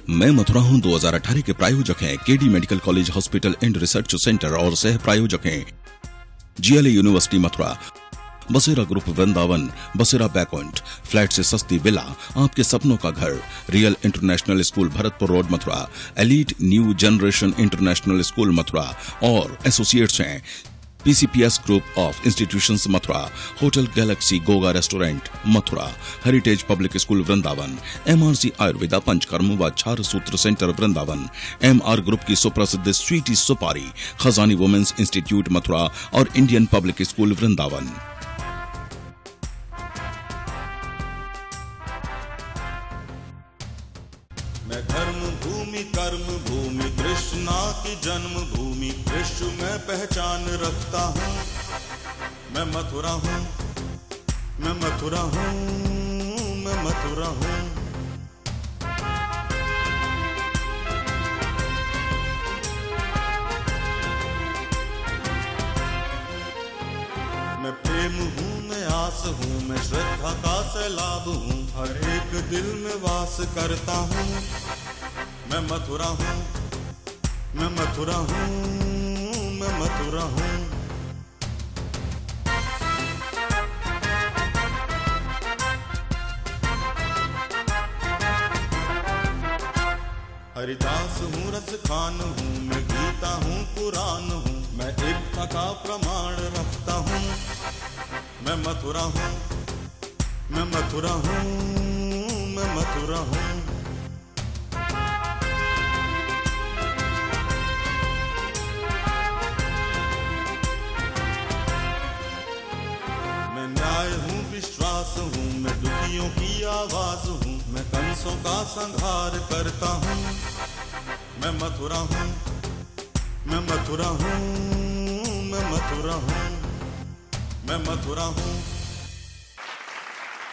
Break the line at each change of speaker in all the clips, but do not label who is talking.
मैं मथुरा हूँ 2018 के प्रायोजक हैं KD medical college hospital and research centre और सह प्रायोजक हैं जीएलए यूनिवर्सिटी मथुरा, बसेरा ग्रुप वृंदावन, बसेरा बैकॉइंट, फ्लैट से सस्ती विला, आपके सपनों का घर, real international school Bharatpur road Mathura, elite new generation international school Mathura और एसोसिएट्स हैं PCPS group of institutions Mathura, hotel galaxy Goga restaurant Mathura, heritage public school Vrindavan, MRC Ayurveda Panchakarma व छार सूत्र सेंटर वृंदावन, एमआर ग्रुप की सुप्रसिद्ध स्वीटी सुपारी, खजानी वुमेन्स इंस्टीट्यूट मथुरा और इंडियन पब्लिक स्कूल वृंदावन।
मैं धर्म भूमि कर्म भूमि कृष्णा की जन्म भूमि विश्व में पहचान रखता हूँ। मैं मथुरा हूँ, मैं मथुरा हूँ, मैं मथुरा हूँ। मैं प्रेम हूँ, मैं आस हूँ, मैं श्रद्धा का सैलाब हूँ, हर एक दिल में वास करता हूँ। मैं मथुरा हूँ, मैं मथुरा हूँ, मैं मथुरा हूँ। हरिदास हूँ, रस खान हूँ, मैं गीता हूँ, पुराण हूँ, मैं एकता का प्रमाण रखता हूँ। मैं मथुरा हूँ, मैं मथुरा हूँ, मैं मथुरा हूँ। मैं न्याय हूँ, विश्वास हूँ, मैं दुखियों की आवाज हूँ, मैं कंसों का संहार करता हूँ। मैं मथुरा हूँ, मैं मथुरा हूँ, मैं मथुरा हूँ, मैं मथुरा हूँ।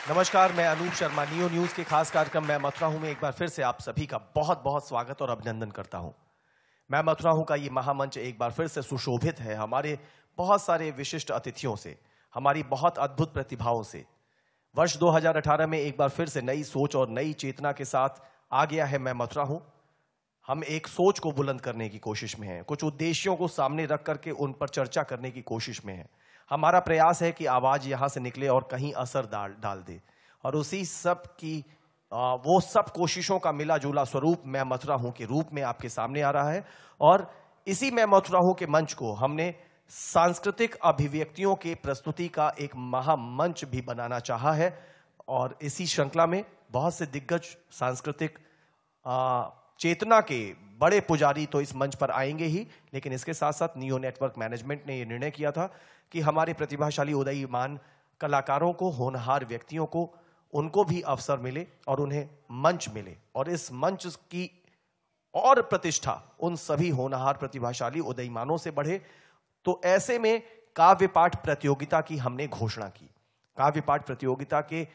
नमस्कार, मैं अनूप शर्मा, नियो न्यूज के खास कार्यक्रम मैं मथुरा हूं में एक बार फिर से आप सभी का बहुत बहुत स्वागत और अभिनंदन करता हूं। मैं मथुरा हूं का ये महामंच एक बार फिर से सुशोभित है हमारे बहुत सारे विशिष्ट अतिथियों से, हमारी बहुत अद्भुत प्रतिभाओं से। वर्ष 2018 में एक बार फिर से नई सोच और नई चेतना के साथ आ गया है मैं मथुरा हूं। हम एक सोच को बुलंद करने की कोशिश में हैं, कुछ उद्देश्यों को सामने रख करके उन पर चर्चा करने की कोशिश में हैं। हमारा प्रयास है कि आवाज यहां से निकले और कहीं असर डाल दे, और उसी सब की वो सब कोशिशों का मिला जुला स्वरूप मैं मथुरा हूं के रूप में आपके सामने आ रहा है। और इसी मैं मथुरा हूं के मंच को हमने सांस्कृतिक अभिव्यक्तियों के प्रस्तुति का एक महामंच भी बनाना चाहा है, और इसी श्रृंखला में बहुत से दिग्गज सांस्कृतिक चेतना के बड़े पुजारी तो इस मंच पर आएंगे ही, लेकिन इसके साथ साथ नियो नेटवर्क मैनेजमेंट ने यह निर्णय किया था कि हमारे प्रतिभाशाली उदयीमान कलाकारों को, होनहार व्यक्तियों को, उनको भी अवसर मिले और उन्हें मंच मिले, और इस मंच की और प्रतिष्ठा उन सभी होनहार प्रतिभाशाली उदयीमानों से बढ़े। तो ऐसे में काव्य पाठ प्रतियोगिता की हमने घोषणा की। काव्य पाठ प्रतियोगिता के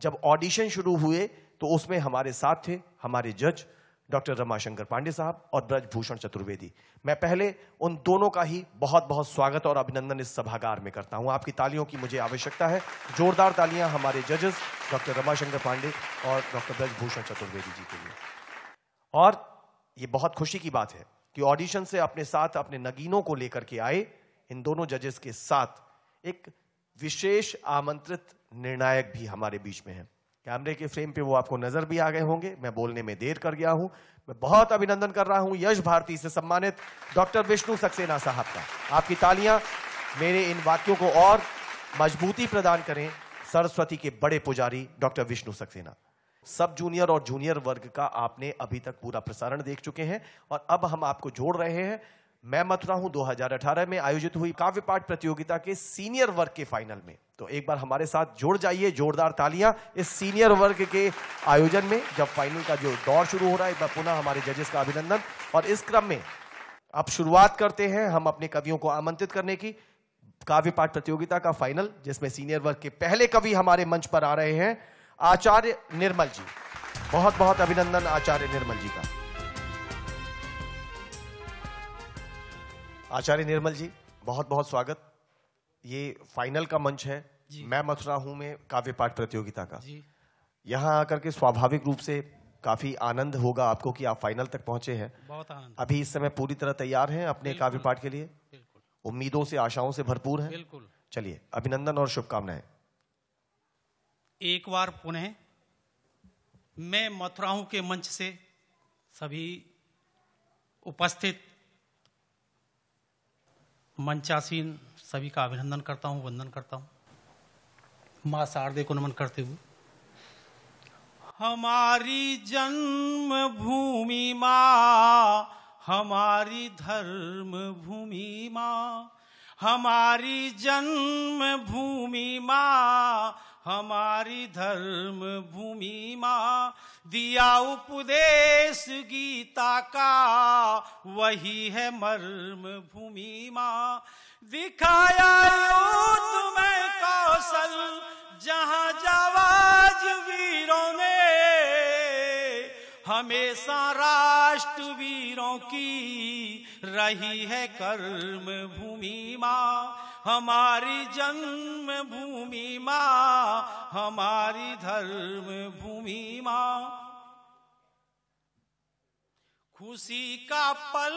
जब ऑडिशन शुरू हुए तो उसमें हमारे साथ थे हमारे जज डॉक्टर रमाशंकर पांडे साहब और ब्रजभूषण चतुर्वेदी। मैं पहले उन दोनों का ही बहुत बहुत स्वागत और अभिनंदन इस सभागार में करता हूं। आपकी तालियों की मुझे आवश्यकता है। जोरदार तालियां हमारे जजेस डॉक्टर रमाशंकर पांडे और डॉक्टर ब्रजभूषण चतुर्वेदी जी के लिए। और ये बहुत खुशी की बात है कि ऑडिशन से अपने साथ अपने नगीनों को लेकर के आए इन दोनों जजेस के साथ एक विशेष आमंत्रित निर्णायक भी हमारे बीच में है। कैमरे के फ्रेम पे वो आपको नजर भी आ गए होंगे, मैं बोलने में देर कर गया हूं। मैं बहुत अभिनंदन कर रहा हूं यश भारती से सम्मानित डॉक्टर विष्णु सक्सेना साहब का। आपकी तालियां मेरे इन वाक्यों को और मजबूती प्रदान करें। सरस्वती के बड़े पुजारी डॉक्टर विष्णु सक्सेना। सब जूनियर और जूनियर वर्ग का आपने अभी तक पूरा प्रसारण देख चुके हैं, और अब हम आपको जोड़ रहे हैं मैं मथुरा हूं 2018 में आयोजित हुई काव्य पाठ प्रतियोगिता के सीनियर वर्ग के फाइनल में। तो एक बार हमारे साथ जुड़ जाइए, जोरदार तालियां इस सीनियर वर्ग के आयोजन में। जब फाइनल का जो दौर शुरू हो रहा है, एक बार पुनः हमारे जजेस का अभिनंदन। और इस क्रम में अब शुरुआत करते हैं हम अपने कवियों को आमंत्रित करने की। काव्य पाठ प्रतियोगिता का फाइनल, जिसमें सीनियर वर्ग के पहले कवि हमारे मंच पर आ रहे हैं आचार्य निर्मल जी। बहुत बहुत अभिनंदन आचार्य निर्मल जी का। आचार्य निर्मल जी, बहुत बहुत स्वागत। ये फाइनल का मंच है मैं मथुरा हूं में काव्य पाठ प्रतियोगिता का। यहाँ आकर के स्वाभाविक रूप से काफी आनंद होगा आपको कि आप फाइनल तक पहुंचे हैं।
बहुत आनंद।
अभी इस समय पूरी तरह तैयार हैं अपने काव्य पाठ के लिए?
बिल्कुल।
उम्मीदों से, आशाओं से भरपूर हैं?
बिल्कुल।
चलिए, अभिनंदन और शुभकामनाएं।
एक बार पुनः मैं मथुराओं के मंच से सभी उपस्थित मंचासीन सभी का अभिनंदन करता हूं, वंदन करता हूं, मां शारदे को नमन करते हुए। हमारी जन्म भूमि मां, हमारी धर्म भूमि मां, हमारी जन्म भूमि मां, हमारी धर्म भूमि मां, दिया उपदेश गीता का वही है मर्म भूमि मां, दिखाया युद्ध में कौशल जहां जाबाज वीरों ने, हमेशा राष्ट्र वीरों की रही है कर्म भूमि मां, हमारी जन्म भूमि मां, हमारी धर्म भूमि मां। खुशी का पल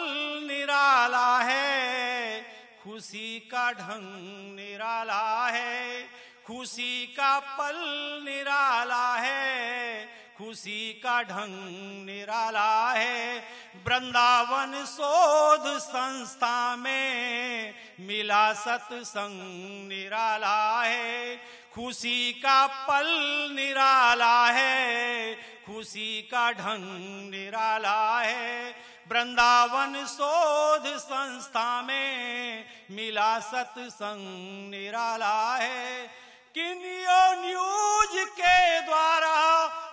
निराला है, खुशी का ढंग निराला है, खुशी का पल निराला है, खुशी का ढंग निराला है, वृंदावन शोध संस्था में मिला सत्संग निराला है, खुशी का पल निराला है, खुशी का ढंग निराला है, वृंदावन शोध संस्था में मिला सत्संग निराला है। किनियो न्यूज के द्वारा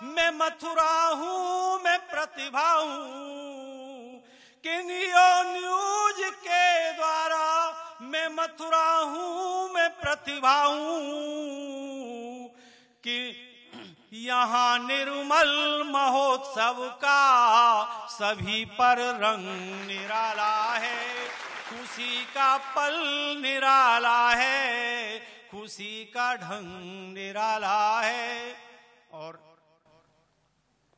मैं मथुरा हूँ, मैं प्रतिभा हूँ, किनियो न्यूज के द्वारा मैं मथुरा हूँ, मैं प्रतिभा हूँ, कि यहाँ निर्मल महोत्सव का सभी पर रंग निराला है, खुशी का पल निराला है, खुशी का ढंग निराला है। और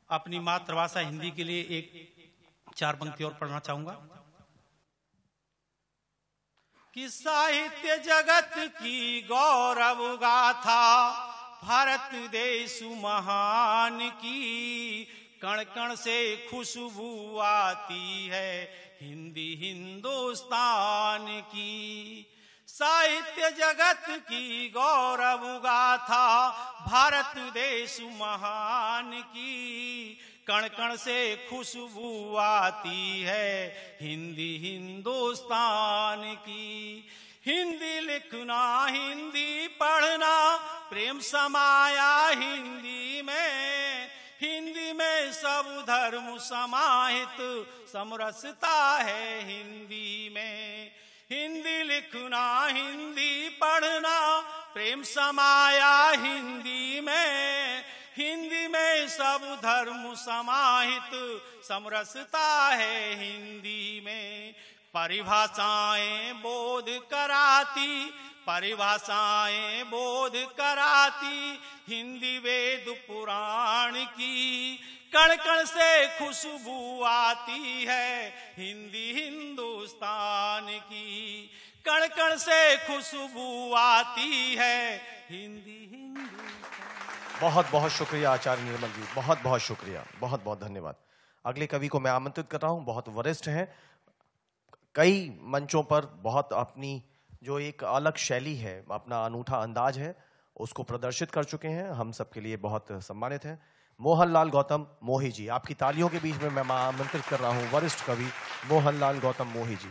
अपनी मातृभाषा हिंदी के लिए एक 4 पंक्ति और पढ़ना चाहूंगा कि साहित्य जगत की गौरव गाथा, भारत देश महान की, कण कण से खुशबू आती है हिंदी हिंदुस्तान की, साहित्य जगत की गौरव गाथा, भारत देश महान की, कण कण से खुशबू आती है हिंदी हिंदुस्तान की, हिंदी लिखना हिंदी पढ़ना प्रेम समाया हिंदी में, हिंदी में सब धर्म समाहित समरसता है हिंदी में, हिंदी लिखना हिंदी पढ़ना प्रेम समाया हिंदी में, हिंदी में सब धर्म समाहित समरसता है हिंदी में, परिभाषाएं बोध कराती, परिभाषाएं बोध कराती हिंदी वेद पुराण की, कण कण से खुशबू आती है हिंदी हिंदुस्तान की, कण कण से खुशबू आती है हिंदी हिंदुस्तान।
बहुत बहुत शुक्रिया आचार्य निर्मल जी, बहुत बहुत शुक्रिया, बहुत बहुत धन्यवाद। अगले कवि को मैं आमंत्रित कर रहा हूं, बहुत वरिष्ठ हैं, कई मंचों पर बहुत अपनी जो एक अलग शैली है, अपना अनूठा अंदाज है, उसको प्रदर्शित कर चुके हैं, हम सबके लिए बहुत सम्मानित हैं। मोहनलाल गौतम मोही जी, आपकी तालियों के बीच में मैं आमंत्रित कर रहा हूं वरिष्ठ कवि मोहनलाल गौतम मोही जी।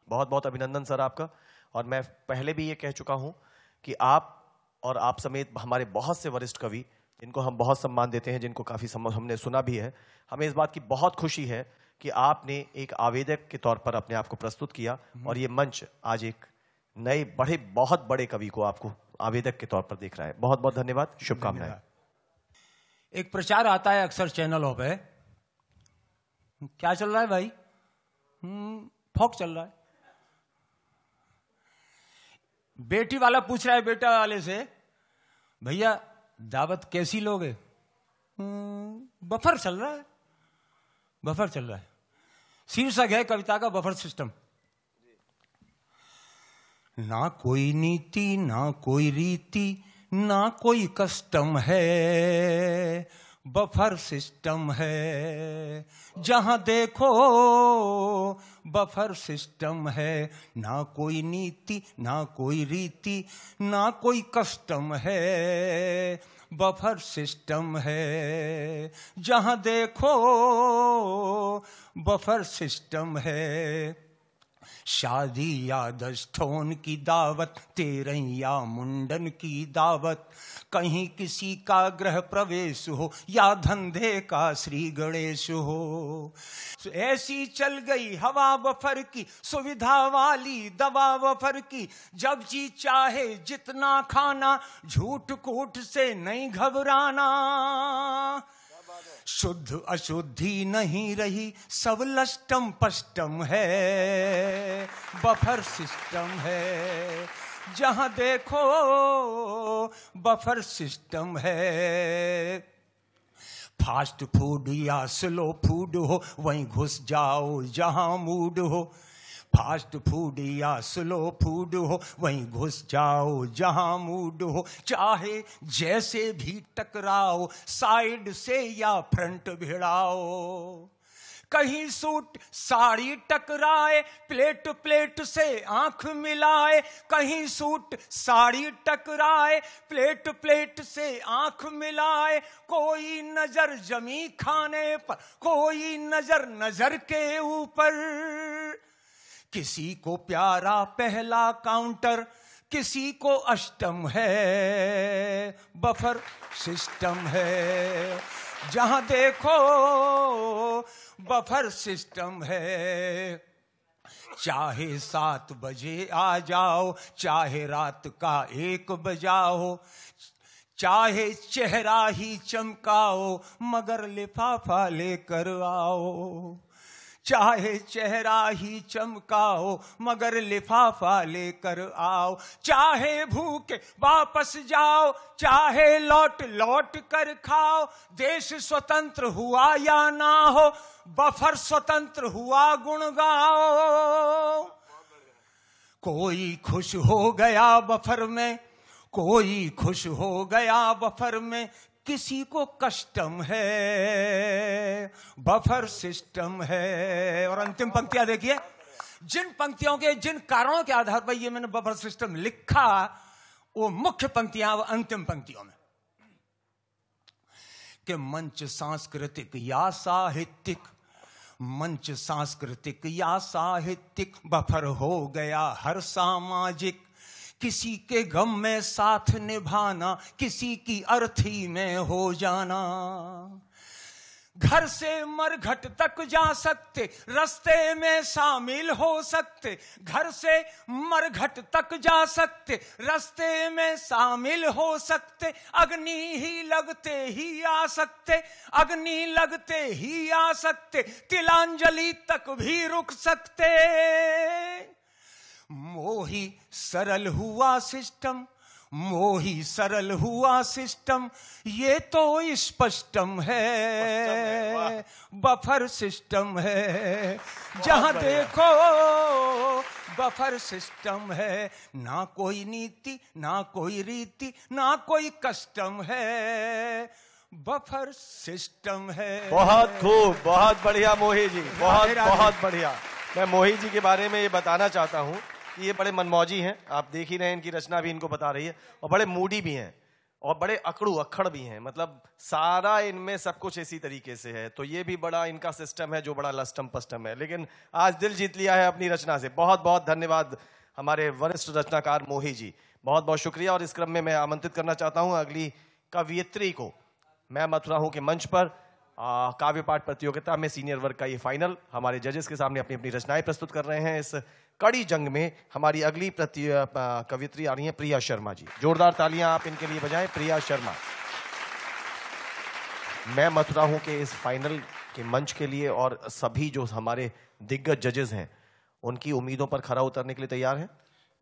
बहुत बहुत अभिनंदन सर आपका। और मैं पहले भी ये कह चुका हूं कि आप और आप समेत हमारे बहुत से वरिष्ठ कवि जिनको हम बहुत सम्मान देते हैं, जिनको काफी हमने सुना भी है, हमें इस बात की बहुत खुशी है कि आपने एक आवेदक के तौर पर अपने आप को प्रस्तुत किया और ये मंच आज एक नए बहुत बड़े कवि को आपको आवेदक के तौर पर देख रहा है। बहुत बहुत धन्यवाद, शुभकामनाएं।
एक प्रचार आता है अक्सर चैनलों पे, क्या चल रहा है भाई? फोक चल रहा है। बेटी वाला पूछ रहा है बेटा वाले से, भैया दावत कैसी लोगे? बफर चल रहा है, बफर चल रहा है। शीर्षक है कविता का बफर सिस्टम। ना कोई नीति, ना कोई रीति, ना कोई कस्टम है, बफर सिस्टम है। जहां देखो बफर सिस्टम है। ना कोई नीति, ना कोई रीति, ना कोई कस्टम है, बफर सिस्टम है। जहां देखो बफर सिस्टम है। शादी या दस्तोन की दावत, तेरैया मुंडन की दावत, कहीं किसी का गृह प्रवेश हो या धंधे का श्री गणेश हो। ऐसी चल गई हवा बफर की, सुविधा वाली दवा बफर की। जब जी चाहे जितना खाना, झूठ कूट से नहीं घबराना। शुद्ध अशुद्धि नहीं रही, सब लष्टम पष्टम है, बफर सिस्टम है। जहां देखो बफर सिस्टम है। फास्ट फूड या स्लो फूड हो, वहीं घुस जाओ जहां मूड हो। फास्ट फूड या स्लो फूड हो, वहीं घुस जाओ जहां मूड हो। चाहे जैसे भी टकराओ, साइड से या फ्रंट भिड़ाओ। कहीं सूट साड़ी टकराए, प्लेट प्लेट से आंख मिलाए। कहीं सूट साड़ी टकराए, प्लेट प्लेट से आंख मिलाए। कोई नजर जमी खाने पर, कोई नजर नजर के ऊपर। किसी को प्यारा पहला काउंटर, किसी को अष्टम है, बफर सिस्टम है। जहां देखो बफर सिस्टम है। चाहे 7 बजे आ जाओ, चाहे रात का 1 बजाओ। चाहे चेहरा ही चमकाओ, मगर लिफाफा लेकर आओ। चाहे चेहरा ही चमकाओ, मगर लिफाफा लेकर आओ। चाहे भूखे वापस जाओ, चाहे लौट लौट कर खाओ। देश स्वतंत्र हुआ या ना हो, बफर स्वतंत्र हुआ गुण गाओ। कोई खुश हो गया बफर में, कोई खुश हो गया बफर में। किसी को कस्टम है, बफर सिस्टम है। और अंतिम पंक्तियां देखिए। जिन पंक्तियों के, जिन कारणों के आधार पर ये मैंने बफर सिस्टम लिखा, वो मुख्य पंक्तियां वो अंतिम पंक्तियों में कि मंच सांस्कृतिक या साहित्यिक, मंच सांस्कृतिक या साहित्यिक, बफर हो गया हर सामाजिक। किसी के गम में साथ निभाना, किसी की अर्थी में हो जाना। घर से मरघट तक जा सकते, रास्ते में शामिल हो सकते। घर से मरघट तक जा सकते, रास्ते में शामिल हो सकते। अग्नि ही लगते ही आ सकते, अग्नि लगते ही आ सकते। तिलांजलि तक भी रुक सकते। मोही सरल हुआ सिस्टम, मोही सरल हुआ सिस्टम। ये तो स्पष्टम है, बफर सिस्टम है। जहां देखो बफर सिस्टम है। ना कोई नीति, ना कोई रीति, ना कोई कस्टम है, बफर सिस्टम है।
बहुत खूब, बहुत बढ़िया मोही जी, बहुत बहुत बढ़िया। मैं मोही जी के बारे में ये बताना चाहता हूँ कि ये बड़े मनमौजी हैं। आप देख ही रहे हैं, इनकी रचना भी इनको बता रही है। और बड़े मूडी भी हैं और बड़े अकड़ू अक्खड़ भी हैं। मतलब सारा इनमें सब कुछ इसी तरीके से है। तो ये भी बड़ा इनका सिस्टम है जो बड़ा लस्टम पस्टम है। लेकिन आज दिल जीत लिया है अपनी रचना से। बहुत बहुत धन्यवाद हमारे वरिष्ठ रचनाकार मोही जी, बहुत बहुत शुक्रिया। और इस क्रम में मैं आमंत्रित करना चाहता हूँ अगली कवियत्री को। मैं मथुरा हूँ के मंच पर काव्य पाठ प्रतियोगिता में सीनियर वर्ग का ये फाइनल हमारे जजेस के सामने अपनी अपनी रचनाएं प्रस्तुत कर रहे हैं। इस कड़ी जंग में हमारी अगली कवियत्री आ रही हैं प्रिया शर्मा जी। जोरदार तालियां आप इनके लिए बजाएं। प्रिया शर्मा मैं मथुरा हूं के इस फाइनल के मंच के लिए और सभी जो हमारे दिग्गज जजेस हैं उनकी उम्मीदों पर खरा उतरने के लिए तैयार हैं?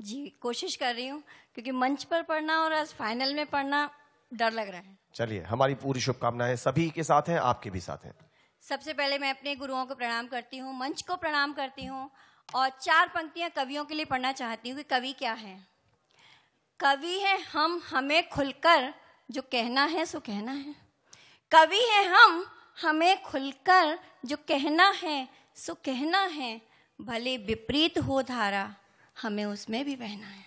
जी, कोशिश कर रही हूँ, क्योंकि मंच पर पढ़ना और आज फाइनल में पढ़ना डर लग रहा है।
चलिए, हमारी पूरी शुभकामनाएं सभी के साथ हैं, आपके भी साथ हैं।
सबसे पहले मैं अपने गुरुओं को प्रणाम करती हूँ, मंच को प्रणाम करती हूँ और 4 पंक्तियां कवियों के लिए पढ़ना चाहती हूँ कि कवि क्या है। कवि है हम, हमें खुलकर जो कहना है सो कहना है। कवि है हम, हमें खुलकर जो कहना है सो कहना है। भले विपरीत हो धारा, हमें उसमें भी बहना है।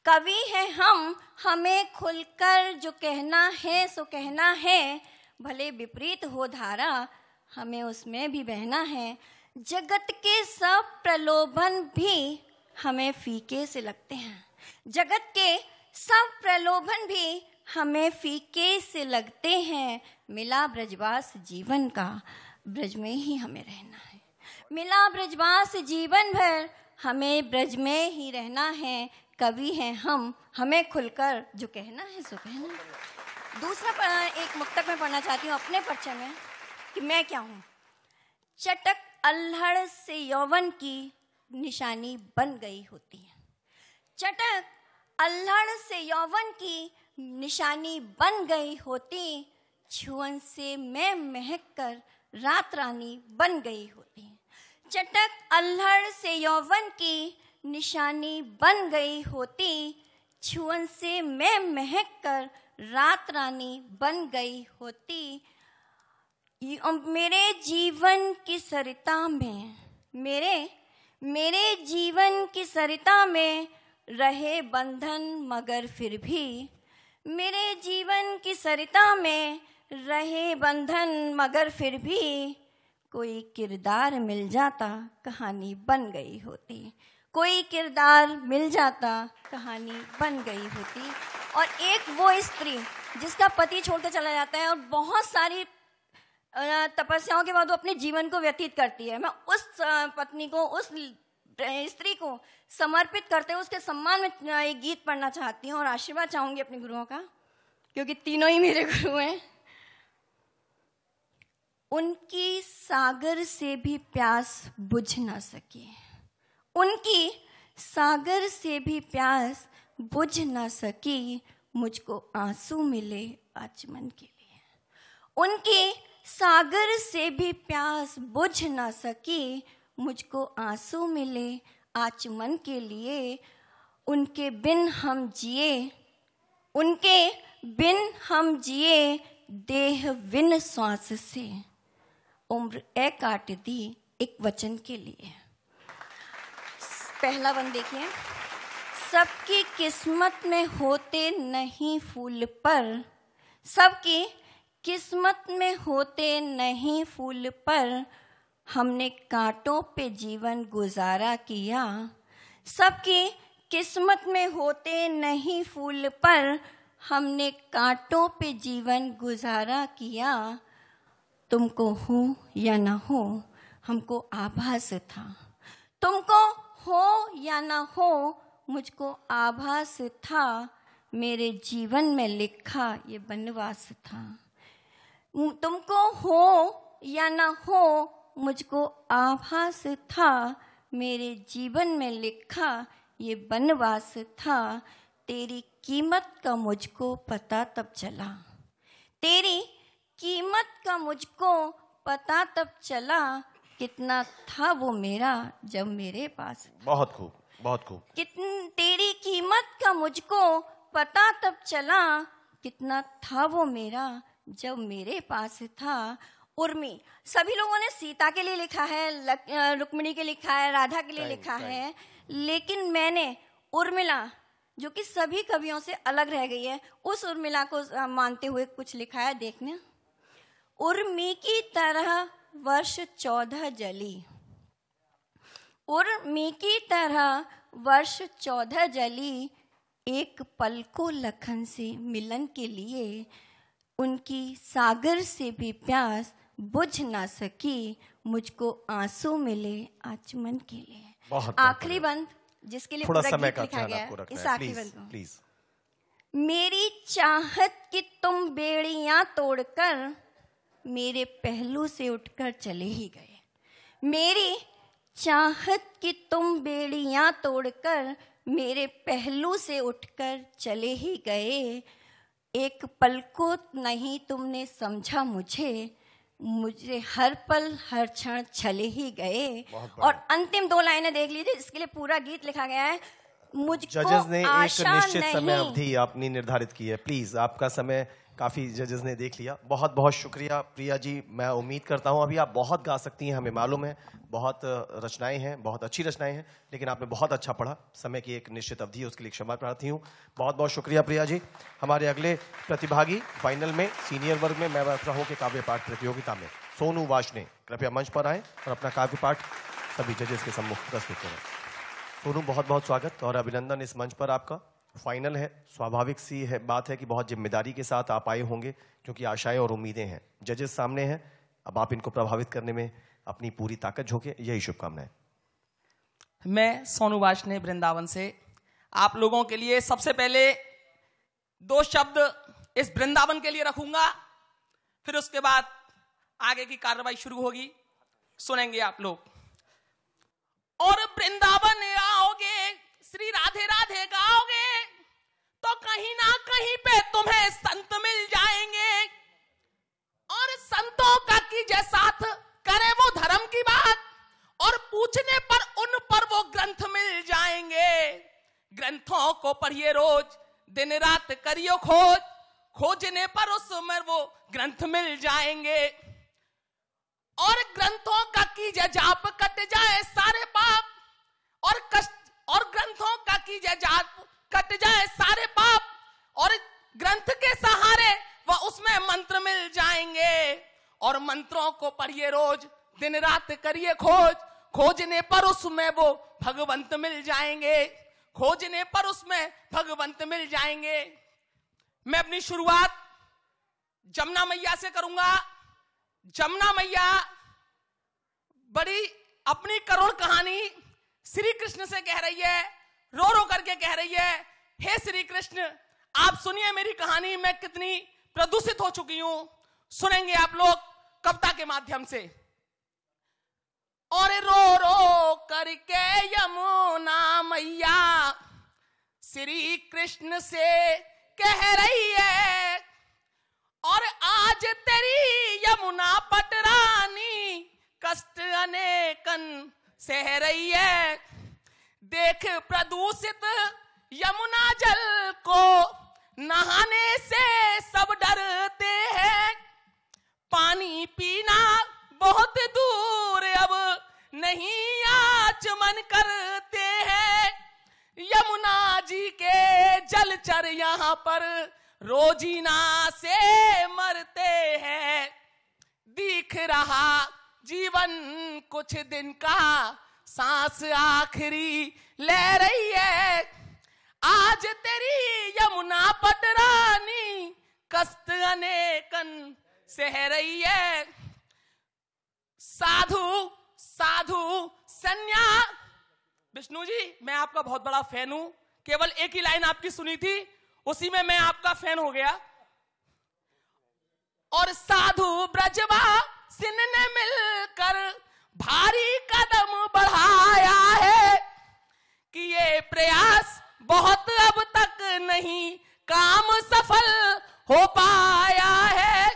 कवि है हम, हमें खुलकर जो कहना है सो कहना है। भले विपरीत हो धारा, हमें उसमें भी बहना है। जगत के सब प्रलोभन भी हमें फीके से लगते हैं। जगत के सब प्रलोभन भी हमें फीके से लगते हैं। मिला ब्रजवास जीवन का, ब्रज में ही हमें रहना है। मिला ब्रजवास जीवन भर, हमें ब्रज में ही रहना है। कवि हैं हम, हमें खुलकर जो कहना है सो कहना है। दूसरा एक मुक्तक में पढ़ना चाहती हूँ अपने परिचय में कि मैं क्या हूँ। चटक अल्हड़ से यौवन की निशानी बन गई होती है। चटक अल्हड़ से यौवन की निशानी बन गई होती। छुअन से मैं महक कर रात रानी बन गई होती। चटक अल्हड़ से यौवन की निशानी बन गई होती। छुअन से मैं महक कर रात रानी बन गई होती। मेरे जीवन की सरिता में, मेरे जीवन की सरिता में रहे बंधन मगर फिर भी। मेरे जीवन की सरिता में रहे बंधन मगर फिर भी। कोई किरदार मिल जाता कहानी बन गई होती। कोई किरदार मिल जाता कहानी बन गई होती। और एक वो स्त्री जिसका पति छोड़कर चला जाता है और बहुत सारी तपस्याओं के बाद वो अपने जीवन को व्यतीत करती है। मैं उस पत्नी को, उस स्त्री को समर्पित करते हुए उसके सम्मान में एक गीत पढ़ना चाहती हूँ और आशीर्वाद चाहूंगी अपने गुरुओं का, क्योंकि तीनों ही मेरे गुरु हैं। उनकी सागर से भी प्यास बुझ ना सकी। उनकी सागर से भी प्यास बुझ ना सकी। मुझको आंसू मिले आचमन के लिए। उनकी सागर से भी प्यास बुझ ना सकी। मुझको आंसू मिले आचमन के लिए। उनके बिन हम जिए, उनके बिन हम जिए देह विन श्वास से। उम्र ए काट दी एक वचन के लिए। पहला वन देखिए। सबकी किस्मत में होते नहीं फूल पर, सबकी किस्मत में होते नहीं फूल पर। हमने कांटों पे जीवन गुजारा किया। सबकी किस्मत में होते नहीं फूल पर। हमने कांटों पे जीवन गुजारा किया। तुमको हो या ना हो हमको आभास था। तुमको हो या ना हो मुझको आभास था। मेरे जीवन में लिखा ये वनवास था। तुमको हो या ना हो मुझको आभास था। मेरे जीवन में लिखा ये वनवास था। तेरी कीमत का मुझको पता तब चला। तेरी कीमत का मुझको पता तब चला। कितना था वो मेरा जब मेरे पास।
बहुत खूब, बहुत खूब।
तेरी कीमत का मुझको पता तब चला। कितना था वो मेरा जब मेरे पास था। उर्मी, सभी लोगों ने सीता के लिए लिखा है, रुक्मिणी के लिखा है, राधा के लिए लिखा है, लेकिन मैंने उर्मिला जो कि सभी कवियों से अलग रह गई है, उस उर्मिला को मानते हुए कुछ लिखा है। देखने। उर्मी की तरह वर्ष 14 जली। उर्मी की तरह वर्ष 14 जली। एक पल को लखन से मिलन के लिए। उनकी सागर से भी प्यास बुझ ना सकी। मुझको आंसू मिले आचमन के लिए। आखिरी बंद जिसके लिए
थोड़ा
पूरा
समय
गीत
का
लिखा
ध्यान
गया
आपको
है,
रखना
इस
है।
आखिरी
प्लीज,
बंद को।
प्लीज।
मेरी चाहत कि तुम बेड़ियां तोड़कर मेरे पहलू से उठकर चले ही गए। मेरी चाहत कि तुम बेड़ियां तोड़कर मेरे पहलू से उठकर चले ही गए। एक पल को नहीं तुमने समझा मुझे हर पल हर क्षण चले ही गए। और अंतिम 2 लाइनें देख लीजिए, इसके लिए पूरा गीत लिखा गया है। मुझको
जजेस ने एक
आशा
निश्चित
नहीं।
समय अवधि अपनी निर्धारित की है। प्लीज, आपका समय काफी जजेस ने देख लिया। बहुत बहुत शुक्रिया प्रिया जी। मैं उम्मीद करता हूं अभी आप बहुत गा सकती हैं, हमें मालूम है बहुत रचनाएं हैं, बहुत अच्छी रचनाएं हैं, लेकिन आपने बहुत अच्छा पढ़ा। समय की एक निश्चित अवधि है, उसके लिए क्षमा प्रार्थी हूं। बहुत बहुत शुक्रिया प्रिया जी। हमारे अगले प्रतिभागी फाइनल में सीनियर वर्ग में मैं मथुरा के काव्य पाठ प्रतियोगिता में सोनू वाशने कृपया मंच पर आए और अपना काव्य पाठ सभी जजेस के सम्मुख प्रस्तुत करें। सोनू, बहुत बहुत स्वागत और अभिनंदन इस मंच पर आपका। फाइनल है, स्वाभाविक सी है बात है कि बहुत जिम्मेदारी के साथ आप आए होंगे, क्योंकि आशाएं और उम्मीदें हैं। जजेस सामने हैं, अब आप इनको प्रभावित करने में अपनी पूरी ताकत झोंके, यही शुभकामनाएं।
मैं सोनू वाशने वृंदावन से आप लोगों के लिए सबसे पहले 2 शब्द इस वृंदावन के लिए रखूंगा, फिर उसके बाद आगे की कार्रवाई शुरू होगी, सुनेंगे आप लोग। और वृंदावन आओगे, श्री राधे राधे गाओगे, तो कहीं ना कहीं पे तुम्हें संत मिल जाएंगे। और संतों का कीजिए साथ, करे वो धर्म की बात, और पूछने पर उन पर वो ग्रंथ मिल जाएंगे। ग्रंथों को पढ़िए रोज, दिन रात करियो खोज, खोजने पर उसमें वो ग्रंथ मिल जाएंगे। और ग्रंथों का कीजिए जाप, कट जाए सारे पाप, और कष्ट, और ग्रंथों का कीजिए जाप, कट जाए सारे पाप, और ग्रंथ के सहारे वह उसमें मंत्र मिल जाएंगे। और मंत्रों को पढ़िए रोज, दिन रात करिए खोज, खोजने पर उसमें वो भगवंत मिल जाएंगे, खोजने पर उसमें भगवंत मिल जाएंगे। मैं अपनी शुरुआत जमुना मैया से करूंगा। जमुना मैया बड़ी अपनी करुण कहानी श्री कृष्ण से कह रही है, रो रो करके कह रही है, हे श्री कृष्ण आप सुनिए मेरी कहानी, मैं कितनी प्रदूषित हो चुकी हूं। सुनेंगे आप लोग कविता के माध्यम से। और रो रो करके यमुना मैया श्री कृष्ण से कह रही है, और आज तेरी यमुना पटरानी कष्ट अनेकन सह रही है। देख प्रदूषित यमुना जल को, नहाने से सब डरते हैं। पानी पीना बहुत दूर अब नहीं आचमन करते हैं। यमुना जी के जलचर यहाँ पर रोजीना से मरते हैं। दिख रहा जीवन कुछ दिन का, सांस आखिरी ले रही है। आज तेरी यमुना पटरानी कष्ट अनेकन सह रही है। साधु साधु संन्या, विष्णु जी मैं आपका बहुत बड़ा फैन हूं, केवल एक ही लाइन आपकी सुनी थी, उसी में मैं आपका फैन हो गया। और साधु ब्रजवा सिन ने मिलकर भारी कदम बढ़ाया है, कि ये प्रयास बहुत अब तक नहीं काम सफल हो पाया है।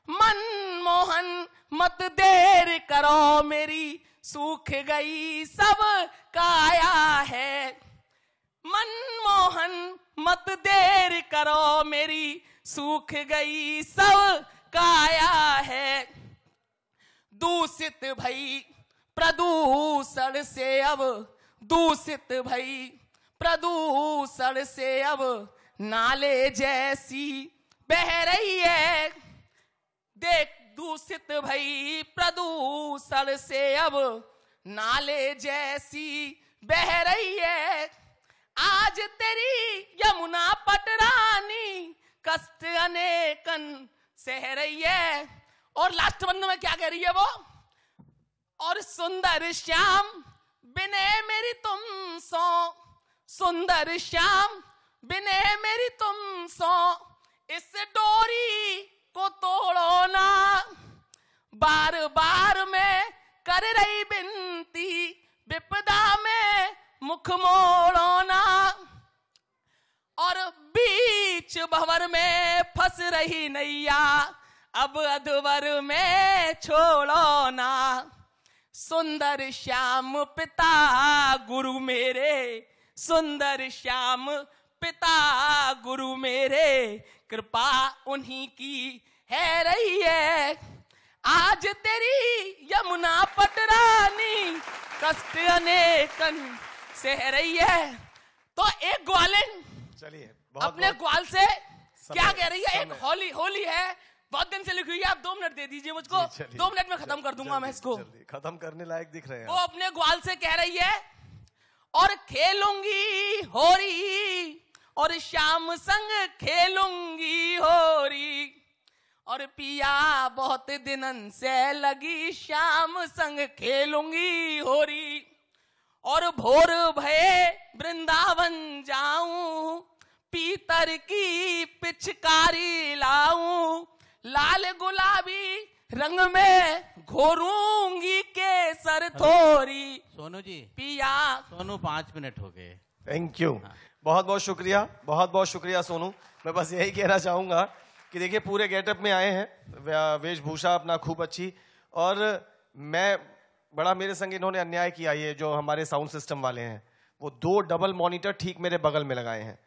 मनमोहन मत देर करो मेरी सूख गई सब काया है। मनमोहन मत देर करो मेरी सूख गई सब काया है। दूषित भई प्रदूषण से अब, दूषित भई प्रदूषण से अब नाले जैसी बह रही है। देख दूषित भई प्रदूषण से अब नाले जैसी बह रही है। आज तेरी यमुना पटरानी कष्ट अनेकन सह रही है। और लास्ट बंद में क्या कह रही है वो, और सुंदर श्याम बिने मेरी तुम सो, सुंदर श्याम बिने मेरी तुम सो, इस डोरी को तोड़ो ना। बार बार मैं कर रही बिनती, विपदा में मुख मोड़ो ना। और बीच बीच भंवर में फंस रही नैया, अब अधवर में छोड़ो ना। सुंदर श्याम पिता गुरु मेरे, सुंदर श्याम पिता गुरु मेरे, कृपा उन्हीं की है रही है। आज तेरी यमुना पटरानी, कष्ट अनेकन सह रही है। तो एक ग्वालिन
चलिए
अपने ग्वाल से क्या कह रही है? एक होली है, बहुत दिन से लिखी हुई है, आप 2 मिनट दे दीजिए मुझको, 2 मिनट में खत्म कर दूंगा मैं इसको।
खत्म करने लायक दिख रहे हैं।
वो अपने ग्वाल से कह रही है, और खेलूंगी होरी, और शाम संग खेलूंगी होरी, और पिया बहुत दिनन से लगी शाम संग खेलूंगी होरी, और भोर भये वृंदावन जाऊं, पीतर की पिचकारी लाऊं, लाल गुलाबी रंग में घोरूंगी केसर थोरी।
सोनू जी
पिया।
सोनू 5 मिनट हो गए।
थैंक यू, बहुत बहुत शुक्रिया, बहुत बहुत शुक्रिया सोनू। मैं बस यही कहना चाहूंगा कि देखिए पूरे गेटअप में आए हैं, वेशभूषा अपना खूब अच्छी, और मैं बड़ा मेरे संग इन्होंने अन्याय किया। ये जो हमारे साउंड सिस्टम वाले हैं वो 2 डबल मॉनिटर ठीक मेरे बगल में लगाए हैं,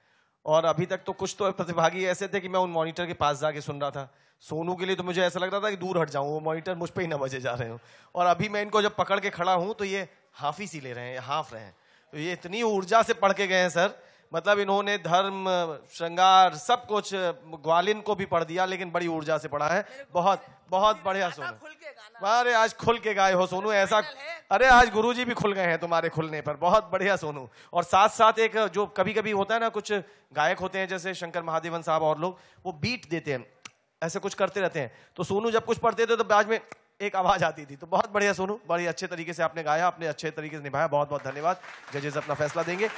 और अभी तक तो कुछ तो प्रतिभागी ऐसे थे कि मैं उन मॉनिटर के पास जाके सुन रहा था। सोनू के लिए तो मुझे ऐसा लग रहा था कि दूर हट जाऊं, वो मॉनिटर मुझ पे ही न बजे जा रहे हो। और अभी मैं इनको जब पकड़ के खड़ा हूं तो ये हाफी सी ले रहे हैं, हाफ रहे हैं। तो ये इतनी ऊर्जा से पढ़ के गए हैं सर, मतलब इन्होंने धर्म श्रृंगार सब कुछ ग्वालिन को भी पढ़ दिया, लेकिन बड़ी ऊर्जा से पढ़ा है। बहुत बहुत बढ़िया सोनू, अरे आज खुल के गाए हो सोनू, ऐसा अरे आज गुरुजी भी खुल गए हैं तुम्हारे खुलने पर, बहुत बढ़िया सोनू। और साथ साथ एक जो कभी कभी होता है ना, कुछ गायक होते हैं जैसे शंकर महादेवन साहब और लोग, वो बीट देते हैं, ऐसे कुछ करते रहते हैं, तो सोनू जब कुछ पढ़ते थे तो बाद में एक आवाज आती थी। तो बहुत बढ़िया सोनू, बड़ी अच्छे तरीके से आपने गाया, आपने अच्छे तरीके से निभाया, बहुत बहुत धन्यवाद। जजेस अपना फैसला देंगे।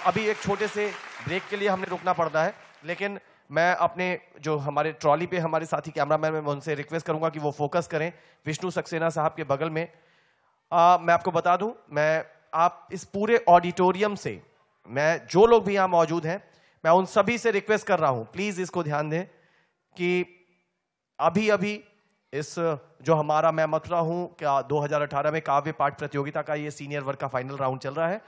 अभी एक छोटे से ब्रेक के लिए हमने रुकना पड़ता है, लेकिन मैं अपने जो हमारे ट्रॉली पे हमारे साथी कैमरामैन, मैं उनसे रिक्वेस्ट करूंगा कि वो फोकस करें विष्णु सक्सेना साहब के बगल में। मैं आपको बता दूं, मैं आप इस पूरे ऑडिटोरियम से, मैं जो लोग भी यहां मौजूद हैं, मैं उन सभी से रिक्वेस्ट कर रहा हूं, प्लीज इसको ध्यान दें कि अभी अभी इस जो हमारा मैं मथुरा हूं क्या 2018 में काव्य पाठ प्रतियोगिता का ये सीनियर वर्ग का फाइनल राउंड चल रहा है,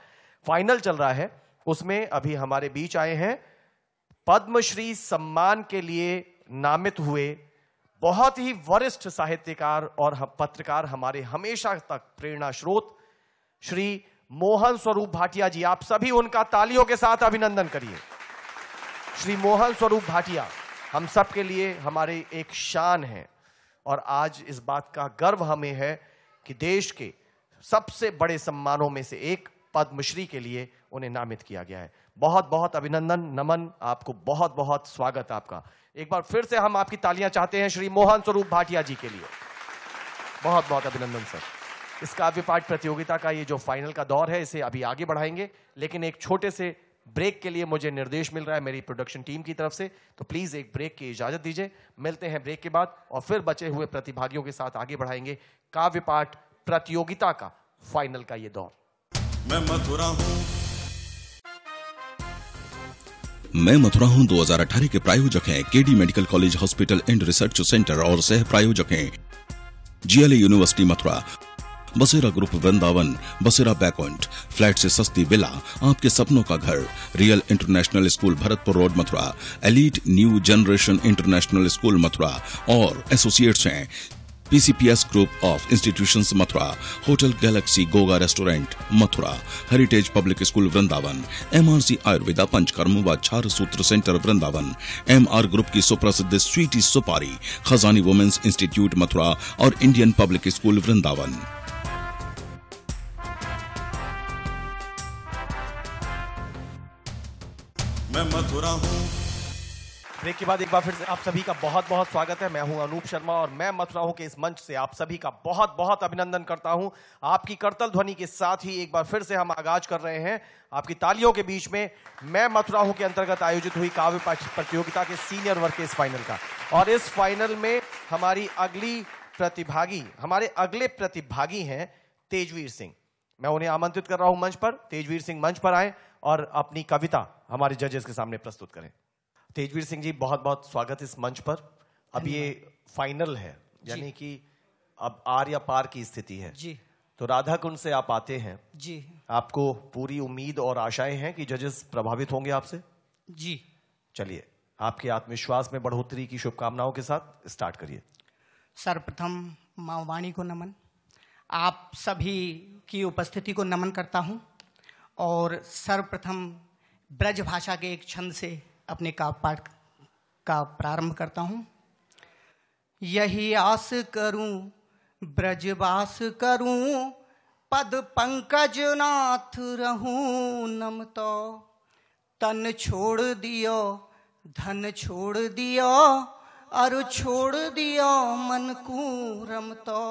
फाइनल चल रहा है, उसमें अभी हमारे बीच आए हैं पद्मश्री सम्मान के लिए नामित हुए बहुत ही वरिष्ठ साहित्यकार और पत्रकार, हमारे हमेशा तक प्रेरणा स्रोत श्री मोहन स्वरूप भाटिया जी। आप सभी उनका तालियों के साथ अभिनंदन करिए। श्री मोहन स्वरूप भाटिया हम सब के लिए हमारे एक शान है, और आज इस बात का गर्व हमें है कि देश के सबसे बड़े सम्मानों में से एक पद्मश्री के लिए उन्हें नामित किया गया है। बहुत बहुत अभिनंदन, नमन आपको, बहुत बहुत स्वागत आपका। एक बार फिर से हम आपकी तालियां चाहते हैं श्री मोहन स्वरूप भाटिया जी के लिए। बहुत बहुत अभिनंदन सर। इस काव्य पाठ प्रतियोगिता का ये जो फाइनल का दौर है, इसे अभी आगे बढ़ाएंगे, लेकिन एक छोटे से ब्रेक के लिए मुझे निर्देश मिल रहा है मेरी प्रोडक्शन टीम की तरफ से, तो प्लीज एक ब्रेक की इजाजत दीजिए। मिलते हैं ब्रेक के बाद, और फिर बचे हुए प्रतिभागियों के साथ आगे बढ़ाएंगे काव्य पाठ प्रतियोगिता का फाइनल का ये दौर।
मैं मथुरा हूं,
मैं मथुरा हूं 2018 के प्रायोजक हैं KD medical college hospital and research centre, और सह प्रायोजक हैं जीएलए यूनिवर्सिटी मथुरा, बसेरा ग्रुप वृंदावन, बसेरा बैकॉन्ट, फ्लैट से सस्ती विला, आपके सपनों का घर, real international school Bharatpur road Mathura, elite new generation international school Mathura, और एसोसिएट्स हैं PCPS group of institutions Mathura, hotel galaxy Goga restaurant Mathura, heritage public school Vrindavan, MRC Ayurveda Panchakarma व छार सूत्र सेंटर वृंदावन, MR ग्रुप की सुप्रसिद्ध स्वीटी सुपारी, खजानी वुमेन्स इंस्टीट्यूट मथुरा, और इंडियन पब्लिक स्कूल वृंदावन।
मैं मथुरा हूं।
ब्रेक के बाद एक बार फिर से आप सभी का बहुत बहुत स्वागत है। मैं हूं अनूप शर्मा, और मैं मथुरा हूं के इस मंच से आप सभी का बहुत बहुत अभिनंदन करता हूं। आपकी करतल ध्वनि के साथ ही एक बार फिर से हम आगाज कर रहे हैं आपकी तालियों के बीच में मैं मथुरा हूं के अंतर्गत आयोजित हुई काव्य पाठ प्रतियोगिता के सीनियर वर्ग के इस फाइनल का। और इस फाइनल में हमारे अगले प्रतिभागी हैं तेजवीर सिंह। मैं उन्हें आमंत्रित कर रहा हूं मंच पर। तेजवीर सिंह मंच पर आए और अपनी कविता हमारे जजेस के सामने प्रस्तुत करें। तेजवीर सिंह जी, बहुत बहुत स्वागत इस मंच पर। अब ये फाइनल है, यानी कि अब आर या पार की स्थिति है
जी।
तो राधा कुंड से आप आते हैं
जी।
आपको पूरी उम्मीद और आशाएं हैं कि जजेस प्रभावित होंगे आपसे?
जी।
चलिए, आपके आत्मविश्वास में बढ़ोतरी की शुभकामनाओं के साथ स्टार्ट करिए।
सर्वप्रथम माँ वाणी को नमन, आप सभी की उपस्थिति को नमन करता हूँ और सर्वप्रथम ब्रज भाषा के एक छंद से अपने काव्य पाठ का प्रारंभ करता हूँ। यही आस करूं ब्रजवास करूं, पद पंकज नाथ रहूं नमतो। तन छोड़ दियो धन छोड़ दियो, और छोड़ दियो मन को रमतो।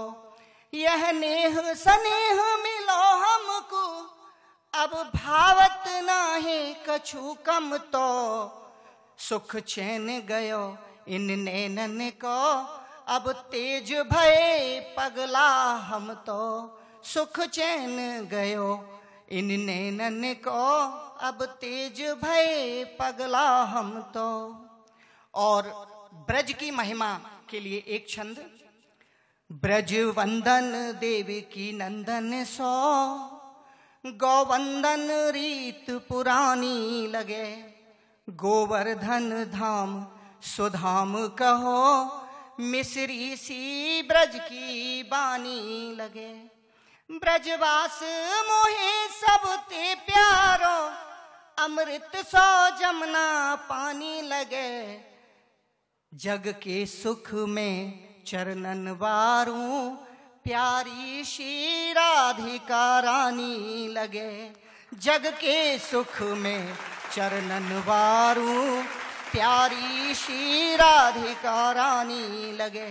यह नेह स्नेह मिलो हमको, अब भावत नाहे कछु कम तो। सुख चैन गयो इन नैनन को, अब तेज भये पगला हम तो। सुख चैन गयो इन नैनन को, अब तेज भये पगला हम तो। और ब्रज की महिमा के लिए एक छंद। ब्रज वंदन देवी की नंदन सो, गोवंदन रीत पुरानी लगे। गोवर्धन धाम सुधाम कहो, मिश्री सी ब्रज की बानी लगे। ब्रजवास मोहे सब ते प्यारो, अमृत सो जमुना पानी लगे। जग के सुख में चरणन वारूं, प्यारी शी राधिका रानी लगे। जग के सुख में चरणन वारूं, प्यारी शी राधिका रानी लगे।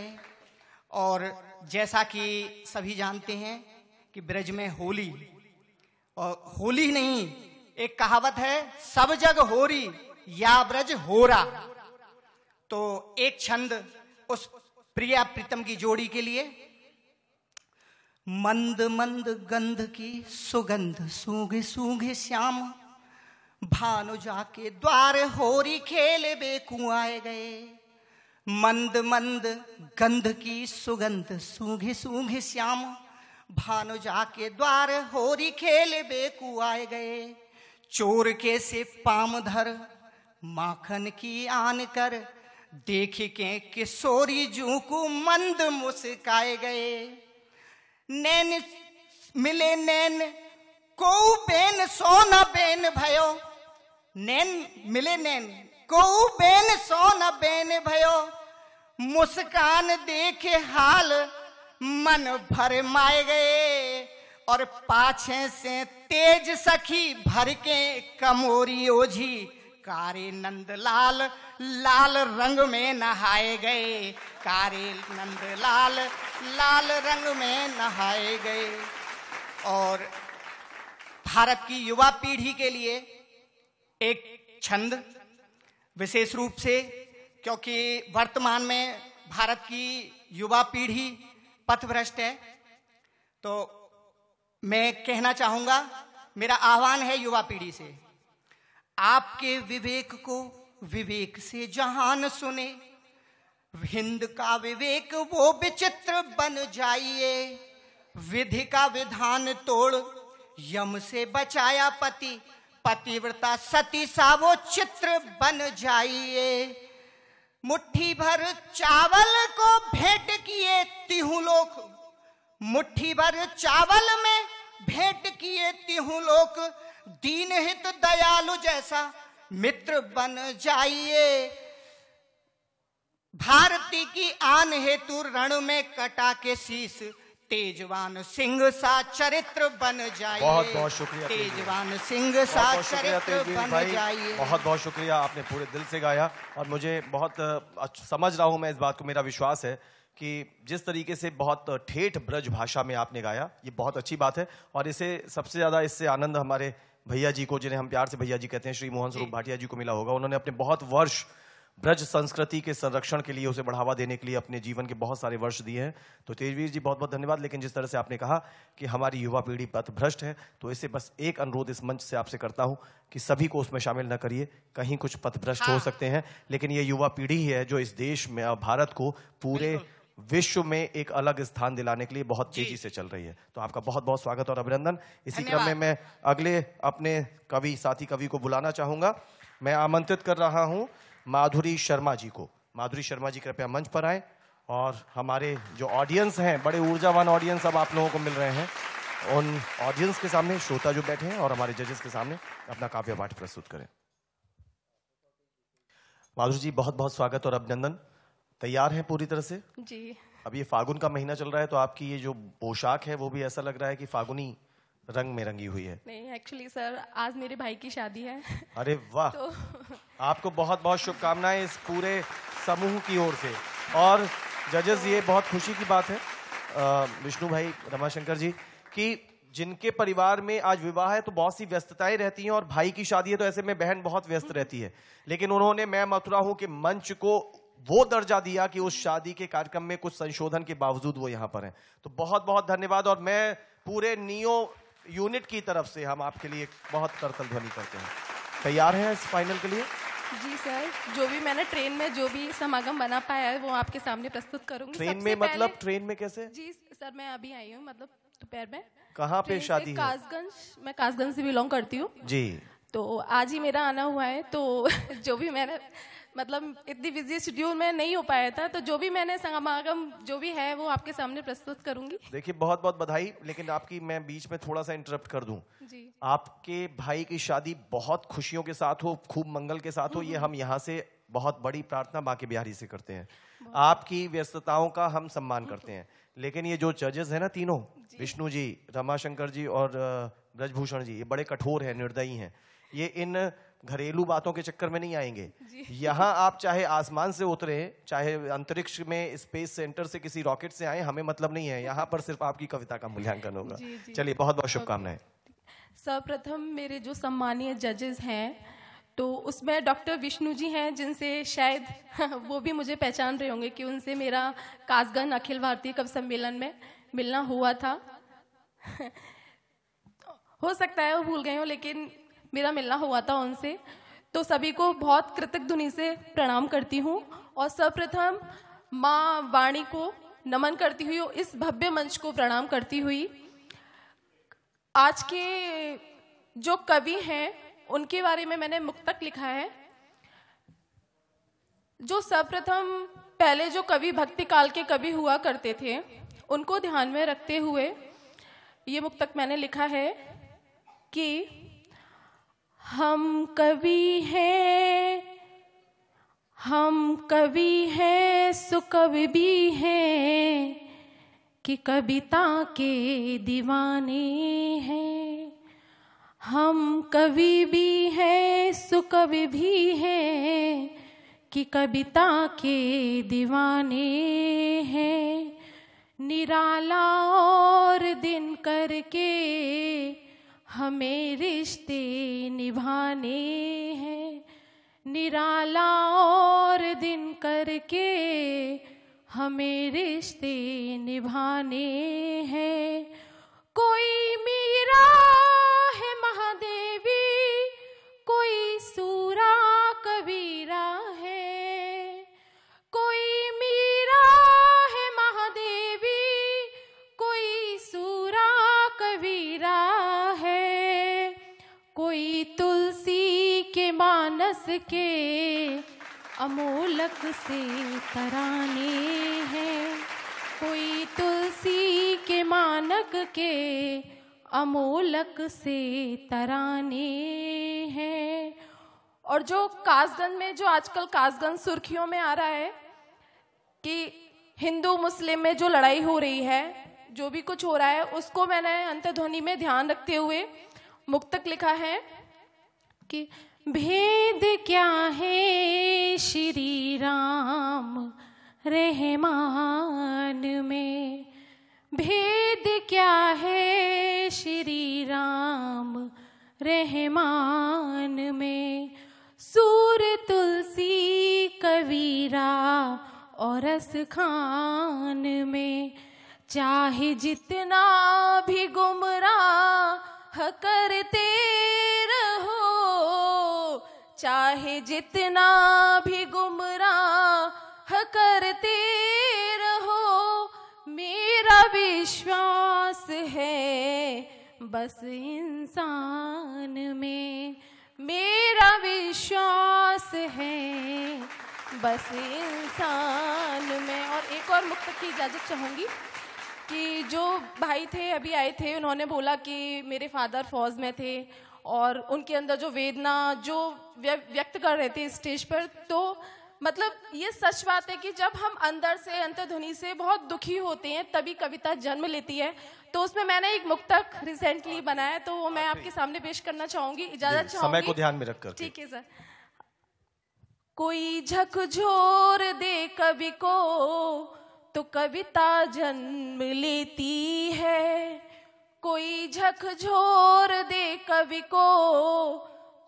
और जैसा कि सभी जानते हैं कि ब्रज में होली, और होली नहीं, एक कहावत है, सब जग होरी या ब्रज होरा। तो एक छंद उस प्रिया प्रीतम की जोड़ी के लिए। मंद मंद गंध की सुगंध सूंघे सूंघे श्याम, भानु जाके द्वार होरी खेल बेकू आए गए। मंद मंद गंध की सुगंध सूंघे सूंघे श्याम, भानु जाके द्वार होरी खेल बेकू आए गए। चोर के से पाम धर माखन की आन कर, देख के किशोरी जू को मंद मुस्काए गए। नैन मिले नैन को बेन सोना बेन भयो, नैन मिले नैन को बेन सोना बेन भयो। मुस्कान देखे हाल मन भर माए गए, और पाछे से तेज सखी भर के कमोरी ओझी। कारे नंदलाल लाल रंग में नहाए गए, कारे नंदलाल लाल रंग में नहाए गए। और भारत की युवा पीढ़ी के लिए एक छंद, विशेष रूप से क्योंकि वर्तमान में भारत की युवा पीढ़ी पथभ्रष्ट है, तो मैं कहना चाहूंगा, मेरा आह्वान है युवा पीढ़ी से, आपके विवेक को विवेक से जहान सुने। हिंद का विवेक वो विचित्र बन जाइए, विधि का विधान तोड़ यम से बचाया पति, पतिव्रता सती सा वो चित्र बन जाइए। मुट्ठी भर चावल को भेंट किए तिहु लोक, मुट्ठी भर चावल में भेंट किए तिहु लोक। दीन हित दयालु जैसा मित्र बन जाइए। भारती की आन हेतु रण में कटा के शीस, तेजवान सिंह सा चरित्र बन जाइए।
बहुत बहुत शुक्रिया
तेजवान सिंह सा चरित्र बन जाइए।
बहुत बहुत शुक्रिया, आपने पूरे दिल से गाया और मुझे बहुत समझ रहा हूं मैं इस बात को। मेरा विश्वास है कि जिस तरीके से बहुत ठेठ ब्रज भाषा में आपने गाया, ये बहुत अच्छी बात है। और इसे सबसे ज्यादा इससे आनंद हमारे भैया जी को, जिन्हें हम प्यार से भैया जी कहते हैं, श्री मोहन स्वरूप भाटिया जी को मिला होगा। उन्होंने अपने बहुत वर्ष ब्रज संस्कृति के संरक्षण के लिए, उसे बढ़ावा देने के लिए अपने जीवन के बहुत सारे वर्ष दिए हैं। तो तेजवीर जी बहुत बहुत धन्यवाद। लेकिन जिस तरह से आपने कहा कि हमारी युवा पीढ़ी पथभ्रष्ट है, तो इसे बस एक अनुरोध इस मंच से आपसे करता हूं कि सभी को उसमें शामिल न करिए। कहीं कुछ पथभ्रष्ट हो सकते हैं, लेकिन ये युवा पीढ़ी ही है जो इस देश में, भारत को पूरे विश्व में एक अलग स्थान दिलाने के लिए बहुत तेजी से चल रही है। तो आपका बहुत बहुत स्वागत और अभिनंदन। इसी क्रम में मैं अगले अपने कवि, साथी कवि को बुलाना चाहूंगा। मैं आमंत्रित कर रहा हूं माधुरी शर्मा जी को। माधुरी शर्मा जी कृपया मंच पर आए। और हमारे जो ऑडियंस हैं, बड़े ऊर्जावान ऑडियंस अब आप लोगों को मिल रहे हैं, उन ऑडियंस के सामने, श्रोता जो बैठे हैं और हमारे जजेस के सामने अपना काव्य पाठ प्रस्तुत करें। माधुरी जी बहुत बहुत स्वागत और अभिनंदन। तैयार हैं पूरी तरह से?
जी।
अब ये फागुन का महीना चल रहा है, तो आपकी ये जो पोशाक है वो भी ऐसा लग रहा है कि फागुनी रंग में रंगी हुई है।
नहीं, एक्चुअली सर आज मेरे भाई की शादी है।
अरे वाह,
तो
आपको बहुत बहुत शुभकामनाएं इस पूरे समूह की ओर से। और जजेस, ये बहुत खुशी की बात है विष्णु भाई, रमाशंकर जी, कि जिनके परिवार में आज विवाह है तो बहुत सी व्यस्तताएं रहती हैं, और भाई की शादी है तो ऐसे में बहन बहुत व्यस्त रहती है, लेकिन उन्होंने मैं मथुरा हूं के मंच को वो दर्जा दिया कि उस शादी के कार्यक्रम में कुछ संशोधन के बावजूद वो यहाँ पर हैं। तो बहुत बहुत धन्यवाद। और मैं पूरे नियो यूनिट की तरफ से हम आपके लिए बहुत करतल ध्वनि करते हैं। तैयार हैं इस फाइनल के लिए?
जी सर, जो भी मैंने ट्रेन में जो भी समागम बना पाया है वो आपके सामने प्रस्तुत करूंगी।
ट्रेन में मतलब ट्रेन में कैसे?
जी सर, मैं अभी आई हूँ, मतलब दोपहर में।
कहाँ पे शादी है?
कासगंज। मैं कासगंज से बिलोंग करती हूँ
जी।
तो आज ही मेरा आना हुआ है, तो जो भी मैंने, मतलब इतनी बिजी शेड्यूल में नहीं हो पाया था, तो जो भी मैंने समागम जो भी है वो आपके सामने प्रस्तुत करूंगी।
देखिए बहुत बहुत बधाई। लेकिन आपकी मैं बीच में थोड़ा सा इंटरप्ट कर दूं।
जी।
आपके भाई की शादी बहुत खुशियों के साथ हो, खूब मंगल के साथ हो, ये हम यहाँ से बहुत बड़ी प्रार्थना माँ के बिहारी से करते हैं। आपकी व्यस्तताओं का हम सम्मान करते हैं। लेकिन ये जो जजेस है ना तीनों, विष्णु जी, रमाशंकर जी और ब्रजभूषण जी, ये बड़े कठोर हैं, निर्दयी हैं। ये इन घरेलू बातों के चक्कर में नहीं आएंगे। यहाँ आप चाहे आसमान से उतरे, चाहे अंतरिक्ष में स्पेस सेंटर से किसी रॉकेट से आए, हमें मतलब नहीं है। यहाँ पर सिर्फ आपकी कविता का मूल्यांकन होगा। चलिए बहुत बहुत शुभकामनाएं।
सर्वप्रथम मेरे जो सम्मानीय जजेस हैं, तो उसमें डॉक्टर विष्णु जी हैं, जिनसे शायद वो भी मुझे पहचान रहे होंगे कि उनसे मेरा कासगंज अखिल भारतीय कवि सम्मेलन में मिलना हुआ था। हो सकता है वो भूल गए हो, लेकिन मेरा मिलना हुआ था उनसे। तो सभी को बहुत कृतज्ञ ध्वनि से प्रणाम करती हूँ, और सर्वप्रथम माँ वाणी को नमन करती हुई, इस भव्य मंच को प्रणाम करती हुई, आज के जो कवि हैं उनके बारे में मैंने मुक्तक लिखा है। जो सर्वप्रथम पहले जो कवि भक्ति काल के कवि हुआ करते थे, उनको ध्यान में रखते हुए ये मुक्तक मैंने लिखा है कि हम कवि हैं, हम कवि हैं, सुकवि भी हैं, कि कविता के दीवाने हैं। हम कवि भी हैं, सुकवि भी हैं, कि कविता के दीवाने हैं। निराला और दिन करके हमें रिश्ते निभाने हैं। निराला और दिन करके हमें रिश्ते निभाने हैं। कोई मीरा है महादेवी, कोई सूरा कबीरा है। कोई मीरा है महादेवी, कोई सूरा कबीरा है। कोई तुलसी के मानस के अमोलक से तराने हैं। कोई तुलसी के मानक के अमोलक से तराने हैं। और जो कासगंज में, जो आजकल कासगंज सुर्खियों में आ रहा है कि हिंदू मुस्लिम में जो लड़ाई हो रही है, जो भी कुछ हो रहा है, उसको मैंने अंतध्वनि में ध्यान रखते हुए मुक्तक लिखा है कि भेद क्या है श्री राम रहमान में। भेद क्या है श्री राम रहमान में। सूर तुलसी कबीरा और रस खान में, चाहे जितना भी गुमराह करते रहो, चाहे जितना भी गुमराह करते रहो, मेरा विश्वास है बस इंसान में, मेरा विश्वास है बस इंसान में। और एक और मुक्तक की इजाज़त चाहूँगी कि जो भाई थे अभी आए थे, उन्होंने बोला कि मेरे फादर फौज में थे और उनके अंदर जो वेदना जो व्यक्त कर रहे थे स्टेज पर, तो मतलब ये सच बात है कि जब हम अंदर से अंतर्ध्वनि से बहुत दुखी होते हैं तभी कविता जन्म लेती है। तो उसमें मैंने एक मुक्तक रिसेंटली बनाया, तो वो मैं आपके सामने पेश करना चाहूंगी, इजाजत चाहूंगी।
समय को ध्यान में रखकर।
ठीक है सर। कोई झकझोर दे कवि को तो कविता जन्म लेती है, कोई झकझोर दे कवि को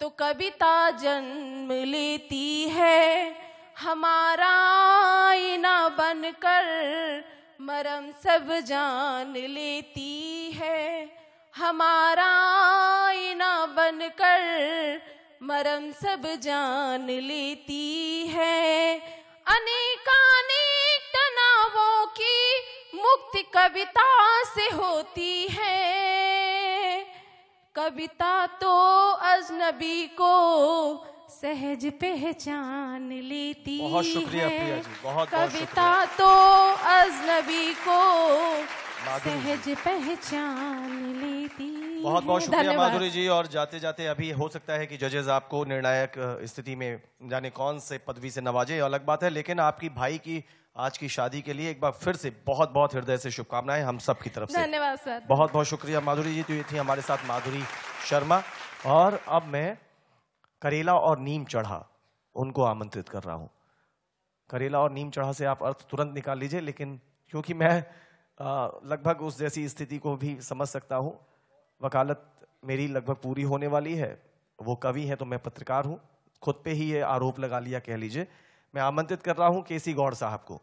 तो कविता जन्म लेती है। हमारा आईना बनकर मरम सब जान लेती है, हमारा आईना बनकर मरम सब जान लेती है। अनेकानेक तनावों की मुक्ति कविता से होती है, कविता तो अजनबी को सहज पहचान लेती है।
बहुत शुक्रिया प्रिया जी, बहुत
कविता तो अजनबी को सहज पहचान लेती।
बहुत बहुत शुक्रिया माधुरी जी। और जाते जाते अभी हो सकता है कि जजेस आपको निर्णायक स्थिति में जाने कौन से पदवी से नवाजे, अलग बात है, लेकिन आपकी भाई की आज की शादी के लिए एक बार फिर से बहुत बहुत हृदय से शुभकामनाएं हम सब की तरफ से।
धन्यवाद सर।
बहुत बहुत शुक्रिया माधुरी जी। तो ये थी हमारे साथ माधुरी शर्मा। और अब मैं करेला और नीम चढ़ा उनको आमंत्रित कर रहा हूं। करेला और नीम चढ़ा से आप अर्थ तुरंत निकाल लीजिए, लेकिन क्योंकि मैं लगभग उस जैसी स्थिति को भी समझ सकता हूं, वकालत मेरी लगभग पूरी होने वाली है। वो कवि है तो मैं पत्रकार हूं, खुद पे ही ये आरोप लगा लिया कह लीजिए। मैं आमंत्रित कर रहा हूं केसी गौड़ साहब को,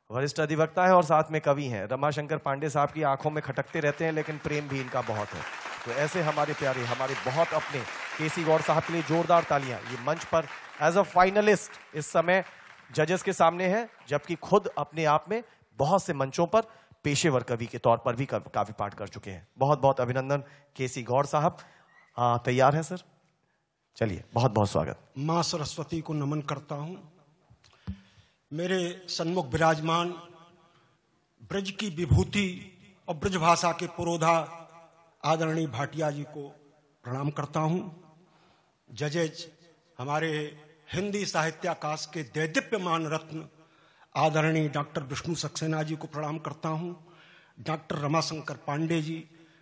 वरिष्ठ अधिवक्ता है और साथ में कवि हैं। रमाशंकर पांडे साहब की आंखों में खटकते रहते हैं, लेकिन प्रेम भी इनका बहुत है। तो ऐसे हमारे प्यारे, हमारे बहुत अपने केसी गौड़ साहब के लिए जोरदार तालियां। ये मंच पर एज अ फाइनलिस्ट इस समय जजेस के सामने है, जबकि खुद अपने आप में बहुत से मंचों पर पेशेवर कवि के तौर पर भी काव्य पाठ कर चुके हैं। बहुत बहुत अभिनंदन केसी गौड़ साहब। तैयार है सर? चलिए, बहुत बहुत स्वागत।
माँ सरस्वती को नमन करता हूं। मेरे सन्मुख विराजमान ब्रज की विभूति और ब्रज भाषा के पुरोधा आदरणीय भाटिया जी को प्रणाम करता हूं। जजेज हमारे हिंदी साहित्याकाश के दैदीप्यमान रत्न आदरणीय डॉक्टर विष्णु सक्सेना जी को प्रणाम करता हूं। डॉक्टर रमाशंकर पांडे जी,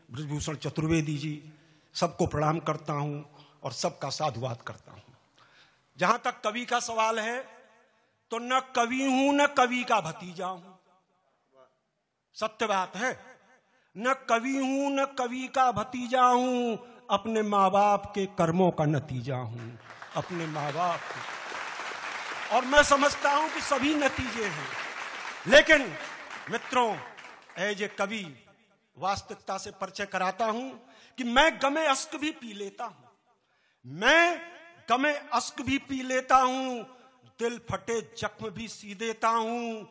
ब्रजभूषण चतुर्वेदी जी, सबको प्रणाम करता हूं और सबका साधुवाद करता हूं। जहां तक कवि का सवाल है, तो न कवि हूं न कवि का भतीजा हूं। सत्य बात है, न कवि हूं न कवि का भतीजा हूं, अपने माँ बाप के कर्मों का नतीजा हूं, अपने माँ बाप के। और मैं समझता हूं कि सभी नतीजे हैं, लेकिन मित्रों, एज ए कवि वास्तविकता से परिचय कराता हूं कि मैं गमे अश्क भी पी लेता हूं, मैं गमे अश्क भी पी लेता हूं, दिल फटे जख्म भी सी देता हूं।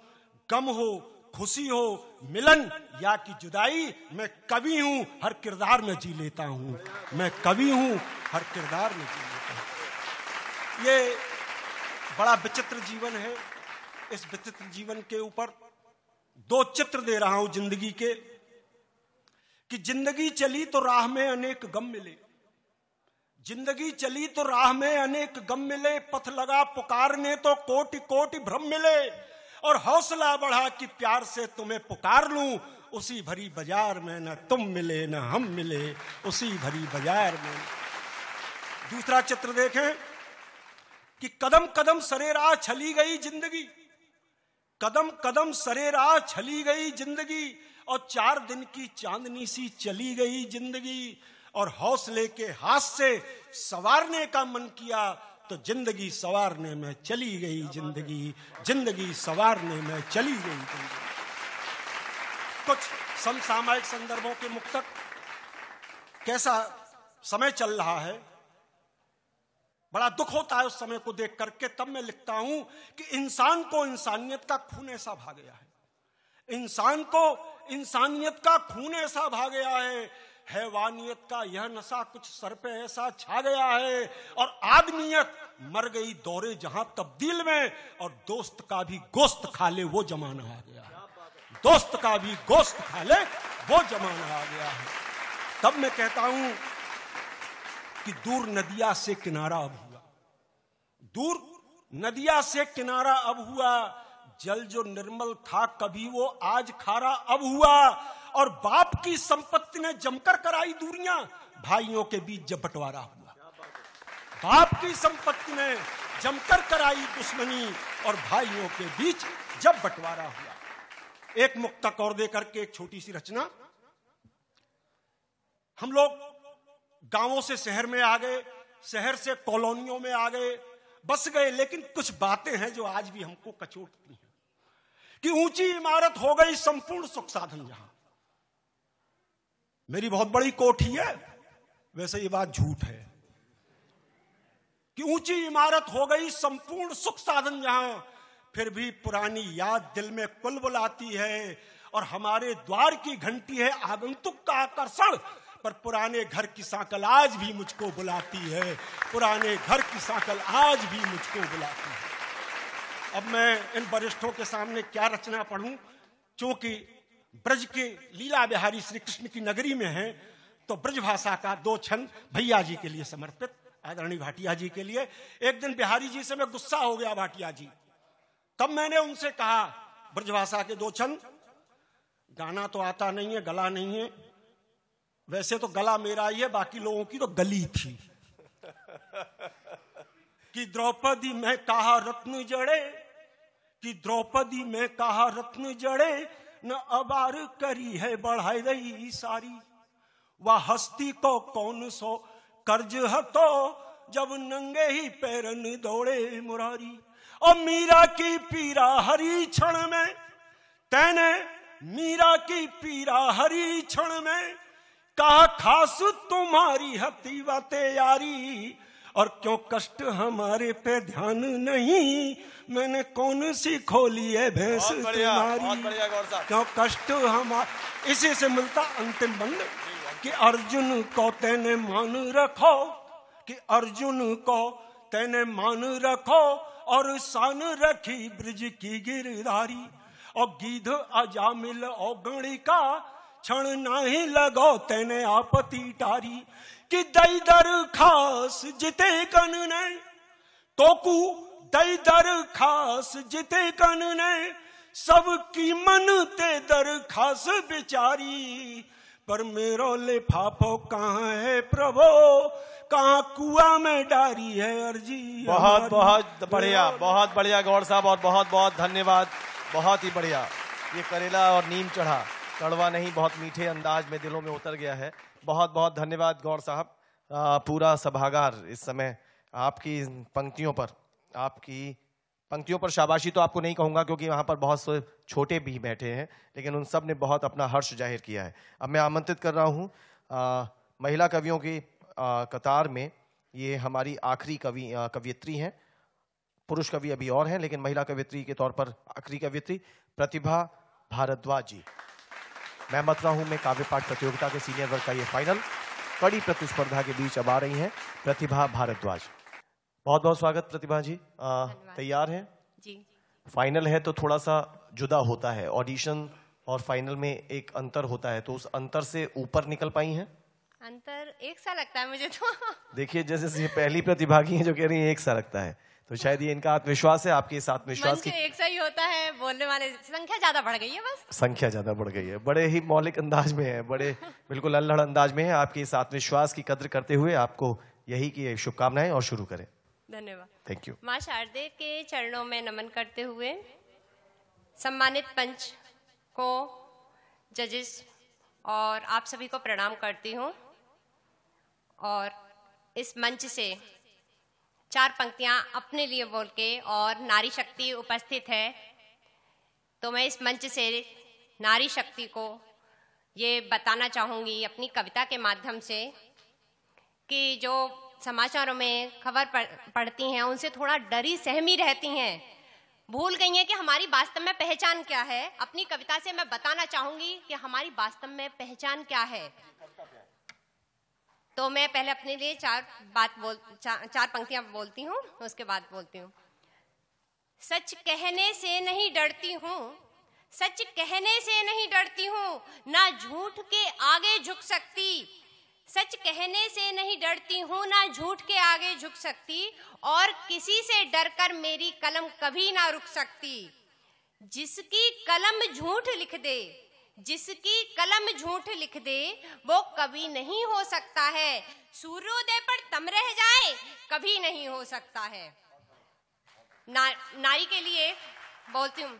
गम हो, खुशी हो, मिलन या कि जुदाई, मैं कवि हूं, हर किरदार में जी लेता हूं। मैं कवि हूं, हर किरदार में जी लेता हूं। ये बड़ा विचित्र जीवन है। इस विचित्र जीवन के ऊपर दो चित्र दे रहा हूं जिंदगी के, कि जिंदगी चली तो राह में अनेक गम मिले, जिंदगी चली तो राह में अनेक गम मिले, पथ लगा पुकारने तो कोटि कोटि भ्रम मिले, और हौसला बढ़ा कि प्यार से तुम्हें पुकार लूं, उसी भरी बाजार में न तुम मिले न हम मिले, उसी भरी बाजार में। दूसरा चित्र देखें कि कदम कदम सरे राह छली गई जिंदगी, कदम कदम सरे राह छली गई जिंदगी, और 4 दिन की चांदनी सी चली गई जिंदगी, और हौसले के हाथ से संवारने का मन किया तो जिंदगी सवारने में चली गई जिंदगी, जिंदगी सवारने में चली गई जिंदगी। कुछ समसामयिक संदर्भों के मुक्तक, कैसा समय चल रहा है, बड़ा दुख होता है उस समय को देख करके। तब मैं लिखता हूं कि इंसान को इंसानियत का खून ऐसा भा गया है, इंसान को इंसानियत का खून ऐसा भा गया है, हैवानियत का यह नशा कुछ सर पे ऐसा छा गया है, और आदमियत मर गई दौरे जहां तब्दील में, और दोस्त का भी गोश्त खा ले वो जमाना आ गया है, दोस्त का भी गोश्त खा ले वो जमाना आ गया है। तब मैं कहता हूं कि दूर नदिया से किनारा अब हुआ, दूर नदिया से किनारा अब हुआ, जल जो निर्मल था कभी वो आज खारा अब हुआ, और बाप की संपत्ति ने जमकर कराई दूरियां, भाइयों के बीच जब बंटवारा हुआ। बाप की संपत्ति ने जमकर कराई दुश्मनी, और भाइयों के बीच जब बंटवारा हुआ। एक मुक्तक और देकर के एक छोटी सी रचना। हम लोग गांवों से शहर में आ गए, शहर से कॉलोनियों में आ गए, बस गए, लेकिन कुछ बातें हैं जो आज भी हमको कचोटती हैं। कि ऊंची इमारत हो गई संपूर्ण सुख साधन जहां, मेरी बहुत बड़ी कोठी है, वैसे ये बात झूठ है। कि ऊंची इमारत हो गई संपूर्ण सुख साधन जहां, फिर भी पुरानी याद दिल में कुलबुलाती है, और हमारे द्वार की घंटी है आगंतुक का आकर्षण, पर पुराने घर की सांकल आज भी मुझको बुलाती है, पुराने घर की सांकल आज भी मुझको बुलाती है। अब मैं इन वरिष्ठों के सामने क्या रचना पढ़ूं, क्योंकि ब्रज के लीला बिहारी श्री कृष्ण की नगरी में है, तो ब्रज भाषा का 2 छंद भैया जी के लिए समर्पित, आदरणीय भाटिया जी के लिए। एक दिन बिहारी जी से मैं गुस्सा हो गया, भाटिया जी, तब मैंने उनसे कहा ब्रज भाषा के 2 छंद, गाना तो आता नहीं है, गला नहीं है, वैसे तो गला मेरा ही है, बाकी लोगों की तो गली थी। कि द्रौपदी में कहा रत्न जड़े, कि द्रौपदी में कहा रत्न जड़े, न अबार करी है बढ़ाई रही सारी, वह हस्ती को कौन सो कर्ज हतो, जब नंगे ही पैरन दौड़े मुरारी। और मीरा की पीरा हरी क्षण में, तैने मीरा की पीरा हरी क्षण में, कहा खास तुम्हारी हती बातें यारी, और क्यों कष्ट हमारे पे ध्यान नहीं, मैंने कौन सी खोली है भैंस तुम्हारी, क्यों कष्ट हमारे। इसी से मिलता अंतिम बंद कि अर्जुन को तेने मान रखो, कि अर्जुन को तेने मान रखो, और शान रखी ब्रज की गिरधारी, और गीध अजामिल और गणिका, क्षण नहीं लगो तेने आपत्ति टारी। कि दई दर खास जिते कन ने, तोकू दई दर खास जिते कन ने, सबकी मन ते दर खास बिचारी, पर मेरो लिफाफो कहाँ है प्रभो, कहाँ कुआ में डारी है अर्जी।
बहुत बहुत बढ़िया, बहुत बढ़िया गौर साहब, और बहुत बहुत धन्यवाद, बहुत ही बढ़िया। ये करेला और नीम चढ़ा, कड़वा नहीं, बहुत मीठे अंदाज में दिलों में उतर गया है। बहुत बहुत धन्यवाद गौर साहब। पूरा सभागार इस समय आपकी पंक्तियों पर शाबाशी तो आपको नहीं कहूंगा, क्योंकि वहां पर बहुत से छोटे भी बैठे हैं, लेकिन उन सब ने बहुत अपना हर्ष जाहिर किया है। अब मैं आमंत्रित कर रहा हूं महिला कवियों की कतार में, ये हमारी आखिरी कवियत्री हैं, पुरुष कवि अभी और हैं, लेकिन महिला कवियत्री के तौर पर आखिरी कवियत्री प्रतिभा भारद्वाज जी। मैं मथुरा हूं में काव्य पाठ प्रतियोगिता के सीनियर वर्ग का ये फाइनल, कड़ी प्रतिस्पर्धा के बीच अब आ रही हैं प्रतिभा भारद्वाज। बहुत बहुत स्वागत प्रतिभा जी। तैयार हैं
जी?
फाइनल है तो थोड़ा सा जुदा होता है, ऑडिशन और फाइनल में एक अंतर होता है, तो उस अंतर से ऊपर निकल पाई हैं?
अंतर 1 सा लगता है मुझे तो।
देखिए जैसे पहली प्रतिभागी है जो कह रही है 1 सा लगता है, तो शायद ये इनका आत्मविश्वास है, आपके इस आत्मविश्वास की
1 सा ही होता है, बोलने वाले संख्या ज्यादा बढ़ गई है, बस
संख्या ज्यादा बढ़ गई है। बड़े ही मौलिक अंदाज में है, बड़े बिल्कुल अल्हड़ अंदाज में है। आपके इस आत्मविश्वास की कद्र करते हुए आपको यही की शुभकामनाएं, और शुरू करें।
धन्यवाद।
Thank you.
माँ शारदे के चरणों में नमन करते हुए सम्मानित पंच को, जजेस और आप सभी को प्रणाम करती हूँ, और इस मंच से 4 पंक्तियां अपने लिए बोल के और नारी शक्ति उपस्थित है, तो मैं इस मंच से नारी शक्ति को ये बताना चाहूँगी अपनी कविता के माध्यम से कि जो समाचारों में खबर पढ़ती हैं उनसे थोड़ा डरी सहमी रहती हैं, भूल गई हैं कि हमारी वास्तव में पहचान क्या है। अपनी कविता से मैं बताना चाहूँगी कि हमारी वास्तव में पहचान क्या है। तो मैं पहले अपने लिए 4 पंक्तियां बोलती हूँ, उसके बाद बोलती हूँ। सच कहने से नहीं डरती हूँ, सच कहने से नहीं डरती हूँ, ना झूठ के आगे झुक सकती। सच कहने से नहीं डरती हूँ, ना झूठ के आगे झुक सकती, और किसी से डरकर मेरी कलम कभी ना रुक सकती। जिसकी कलम झूठ लिख दे, जिसकी कलम झूठ लिख दे, वो कभी नहीं हो सकता है। सूर्योदय पर दम रह जाए, कभी नहीं हो सकता है। नारी के लिए बोलती हूँ।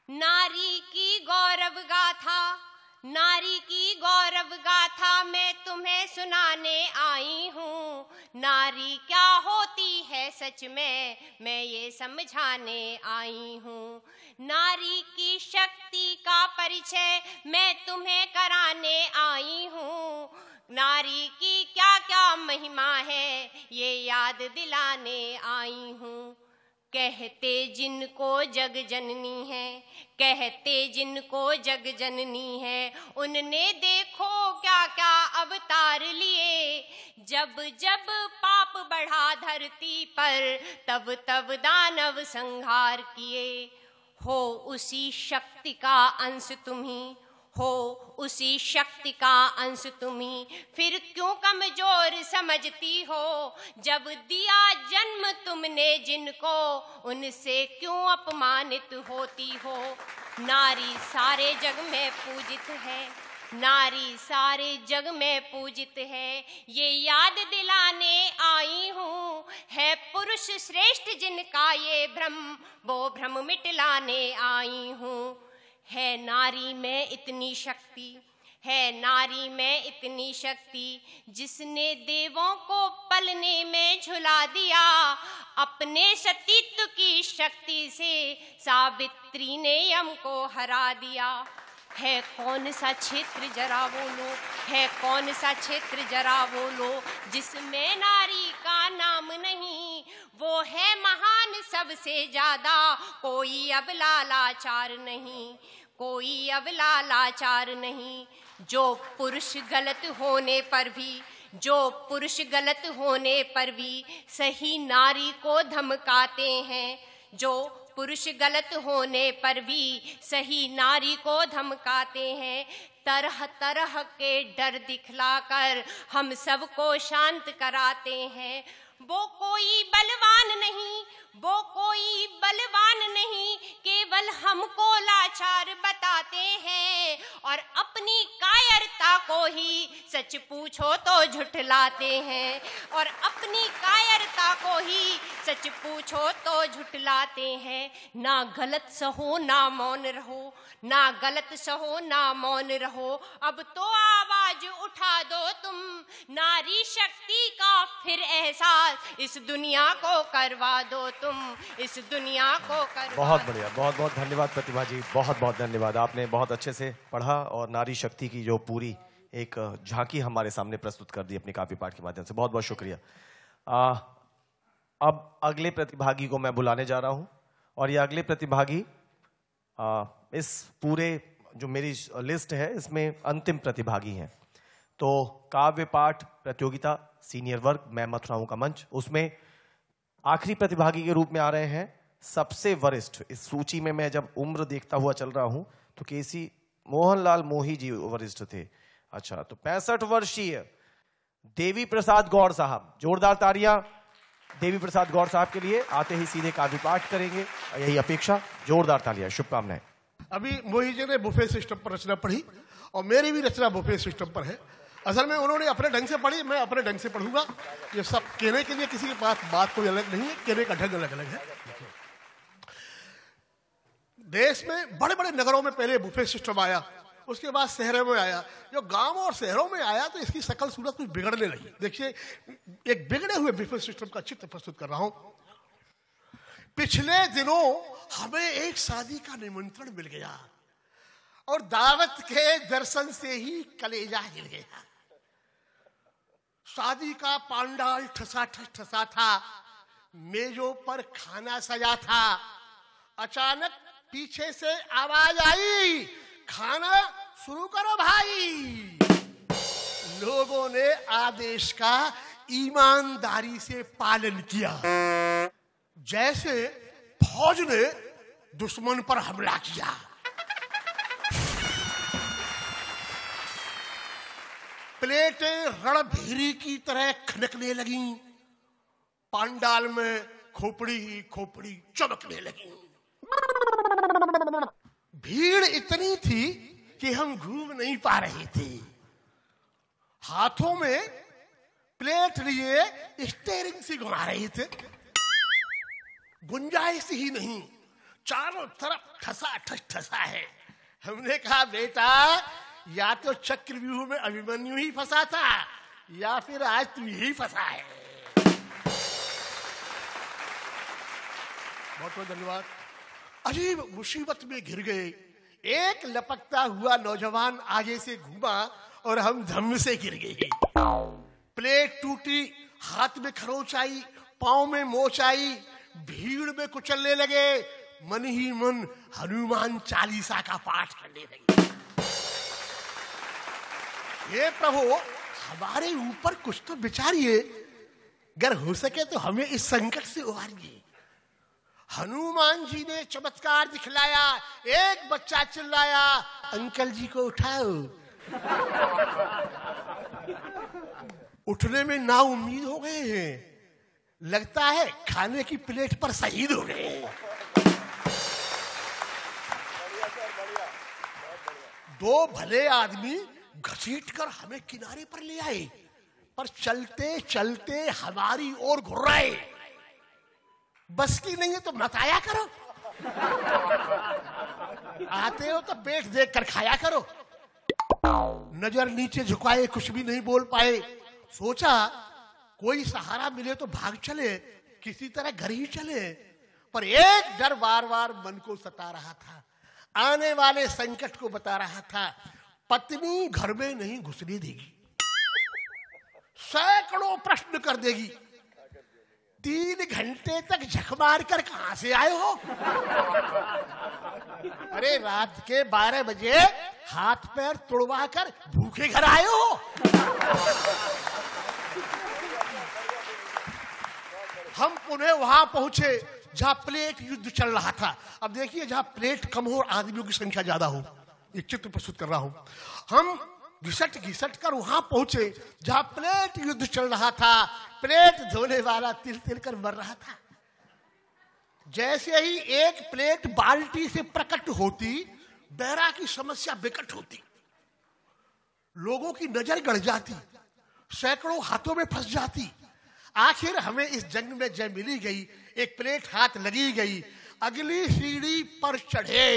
नारी की गौरव गाथा, नारी की गौरव गाथा मैं तुम्हें सुनाने आई हूँ। नारी क्या होती है सच में, मैं ये समझाने आई हूँ। नारी की शक्ति का परिचय मैं तुम्हें कराने आई हूँ। नारी की क्या क्या महिमा है, ये याद दिलाने आई हूँ। कहते जिनको जग जननी है, कहते जिनको जग जननी है, उनने देखो क्या क्या अवतार लिए। जब जब पाप बढ़ा धरती पर, तब तब दानव संहार किए। हो उसी शक्ति का अंश तुम्ही, हो उसी शक्ति का अंश तुम्ही, फिर क्यों कमजोर समझती हो। जब दिया जन्म तुमने जिनको, उनसे क्यों अपमानित होती हो। नारी सारे जग में पूजित है, नारी सारे जग में पूजित है, ये याद दिलाने आई हूँ। है पुरुष श्रेष्ठ जिनका ये भ्रम, वो भ्रम मिटलाने आई हूँ। है नारी में इतनी शक्ति, है नारी में इतनी शक्ति, जिसने देवों को पलने में झुला दिया। अपने सतीत्व की शक्ति से सावित्री ने यम को हरा दिया। है कौन सा क्षेत्र जरा बोलो, है कौन सा क्षेत्र जरा बोलो, जिसमें नारी का नाम नहीं। वो है महान सबसे ज्यादा, कोई अब लाचार नहीं, कोई अब लाचार नहीं। जो पुरुष गलत होने पर भी, जो पुरुष गलत होने पर भी सही नारी को धमकाते हैं। जो पुरुष गलत होने पर भी सही नारी को धमकाते हैं। तरह तरह के डर दिखलाकर हम सबको शांत कराते हैं। वो कोई बलवान नहीं, वो कोई बलवान नहीं, केवल हमको लाचार बताते हैं। और अपनी कायरता को ही सच पूछो तो झुठलाते हैं, और अपनी कायरता को ही सच पूछो तो झुठलाते हैं। ना गलत सहो ना मौन रहो, ना गलत सहो ना मौन रहो, अब तो आवाज उठा दो तुम। नारी शक्ति का फिर एहसास इस दुनिया को करवा दो तुम, इस दुनिया को करवा।
बहुत बढ़िया, बहुत बहुत धन्यवाद प्रतिभा जी, बहुत बहुत धन्यवाद। आपने बहुत अच्छे से पढ़ा और नारी शक्ति की जो पूरी एक झांकी हमारे सामने प्रस्तुत कर दी अपने काव्य पाठ के माध्यम से। बहुत बहुत शुक्रिया। अब अगले प्रतिभागी को मैं बुलाने जा रहा हूं, और ये अगले प्रतिभागी इस पूरे जो मेरी लिस्ट है इसमें अंतिम प्रतिभागी हैं। तो काव्य पाठ प्रतियोगिता सीनियर वर्ग मैं मथुरा हूं का मंच, उसमें आखिरी प्रतिभागी के रूप में आ रहे हैं सबसे वरिष्ठ। इस सूची में मैं जब उम्र देखता हुआ चल रहा हूं तो केसी मोहनलाल मोही जी वरिष्ठ थे। अच्छा, तो 65 वर्षीय देवी प्रसाद गौड़ साहब, जोरदार तालियां देवी प्रसाद गौड़ साहब के लिए। आते ही सीधे काव्य पाठ करेंगे, यही अपेक्षा। जोरदार तालियां, शुभकामनाएं।
अभी मोही जी ने बुफे सिस्टम पर रचना पढ़ी और मेरी भी रचना बुफे सिस्टम पर है। असल में उन्होंने अपने ढंग से पढ़ी, मैं अपने ढंग से पढ़ूंगा। ये सब कहने के लिए किसी के पास बात कोई अलग नहीं है, कहने का ढंग अलग अलग है। देश में बड़े बड़े नगरों में पहले बुफे सिस्टम आया उसके बाद शहरों में आया। जो गांव और शहरों में आया तो इसकी शकल सूरत कुछ बिगड़ने लगी। देखिए, एक बिगड़े हुए बिफे सिस्टम का चित्र प्रस्तुत कर रहा हूं। पिछले दिनों हमें एक शादी का निमंत्रण मिल गया और दावत के दर्शन से ही कलेजा हिल गया। शादी का पांडाल ठसा था, मेजों पर खाना सजा था। अचानक पीछे से आवाज आई, खाना शुरू करो भाई। लोगों ने आदेश का ईमानदारी से पालन किया, जैसे फौज ने दुश्मन पर हमला किया। प्लेटें रणभेरी की तरह खनकने लगी, पांडाल में खोपड़ी ही खोपड़ी चमकने लगी। भीड़ इतनी थी कि हम घूम नहीं पा रहे थे। हाथों में प्लेट लिए स्टीयरिंग से घुमा रहे थे। गुंजाइश ही नहीं, चारों तरफ ठसा है। हमने कहा, बेटा या तो चक्रव्यूह में अभिमन्यु ही फंसा था या फिर आज तू यही फंसा है। बहुत बहुत धन्यवाद। अजीब मुसीबत में घिर गए। एक लपकता हुआ नौजवान आगे से घूमा और हम धम्म से गिर गए। प्लेट टूटी, हाथ में खरोच आई, पांव में मोच आई, भीड़ में कुचलने लगे। मन ही मन हनुमान चालीसा का पाठ करने लगे। हे प्रभु, हमारे ऊपर कुछ तो विचारिए, अगर हो सके तो हमें इस संकट से उबारिए। हनुमान जी ने चमत्कार दिखलाया। एक बच्चा चिल्लाया, अंकल जी को उठाओ। उठने में ना उम्मीद हो गए हैं, लगता है खाने की प्लेट पर शहीद हो गए हैं। दो भले आदमी घसीटकर हमें किनारे पर ले आए, पर चलते चलते हमारी ओर घुर्राए। बस की नहीं है तो मत आया करो, आते हो तो पेट देख कर खाया करो। नजर नीचे झुकाए, कुछ भी नहीं बोल पाए। सोचा कोई सहारा मिले तो भाग चले, किसी तरह घर ही चले। पर एक डर बार बार मन को सता रहा था, आने वाले संकट को बता रहा था। पत्नी घर में नहीं घुसने देगी, सैकड़ों प्रश्न कर देगी। 3 घंटे तक झक मार कर कहां से आए हो? अरे रात के 12 बजे हाथ पैर तुड़वा कर भूखे घर आए हो? हम पुनः वहां पहुंचे जहां प्लेट युद्ध चल रहा था। अब देखिए, जहां प्लेट कम हो और आदमियों की संख्या ज्यादा हो, एक चित्र प्रस्तुत कर रहा हूं। हम घिसट कर वहां पहुंचे जहां प्लेट युद्ध चल रहा था। प्लेट धोने वाला तिल तिल कर मर रहा था। जैसे ही एक प्लेट बाल्टी से प्रकट होती, बहरा की समस्या विकट होती। लोगों की नजर गड़ जाती, सैकड़ों हाथों में फंस जाती। आखिर हमें इस जंग में जय मिली गई, एक प्लेट हाथ लगी गई। अगली सीढ़ी पर चढ़े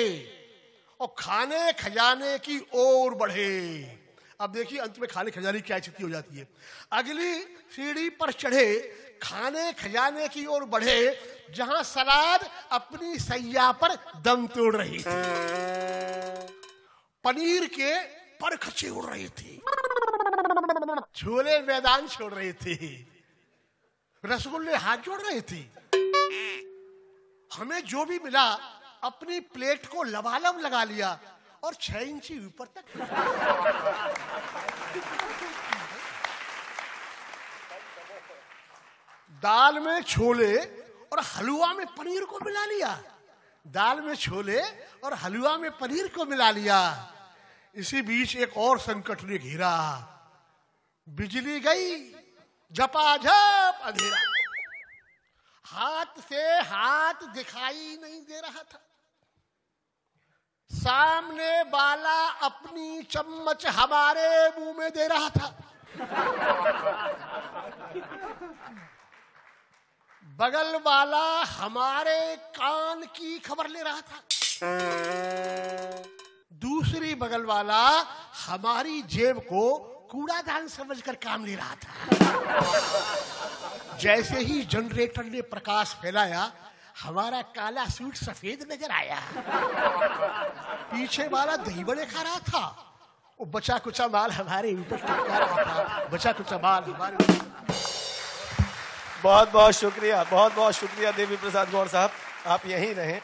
और खाने खजाने की ओर बढ़े। अब देखिए अंत में खाने खजाने की क्या स्थिति हो जाती है। अगली सीढ़ी पर चढ़े, खाने खजाने की ओर बढ़े, जहां सलाद अपनी सैया पर दम तोड़ रही थी। पनीर के परखचे उड़ रहे थे, छोले मैदान छोड़ रहे थे, रसगुल्ले हाथ जोड़ रहे थे। हमें जो भी मिला अपनी प्लेट को लबालब लगा लिया और 6 इंची ऊपर तक। दाल में छोले और हलवा में पनीर को मिला लिया। दाल में छोले और हलवा में पनीर को मिला लिया। इसी बीच एक और संकट ने घेरा। बिजली गई, झपाझप अंधेरा, हाथ से हाथ दिखाई नहीं दे रहा था। सामने वाला अपनी चम्मच हमारे मुंह में दे रहा था। बगल वाला हमारे कान की खबर ले रहा था। दूसरी बगल वाला हमारी जेब को कूड़ादान समझकर काम ले रहा था। जैसे ही जनरेटर ने प्रकाश फैलाया, हमारा काला सूट सफेद नजर आया। पीछे वाला दही बड़े खा रहा था, वो बचा कुचा माल हमारे ऊपर टिका रहा था। बचा कुचा माल हमारे
बहुत बहुत शुक्रिया, बहुत बहुत शुक्रिया देवी प्रसाद गौड़ साहब, आप यहीं रहें।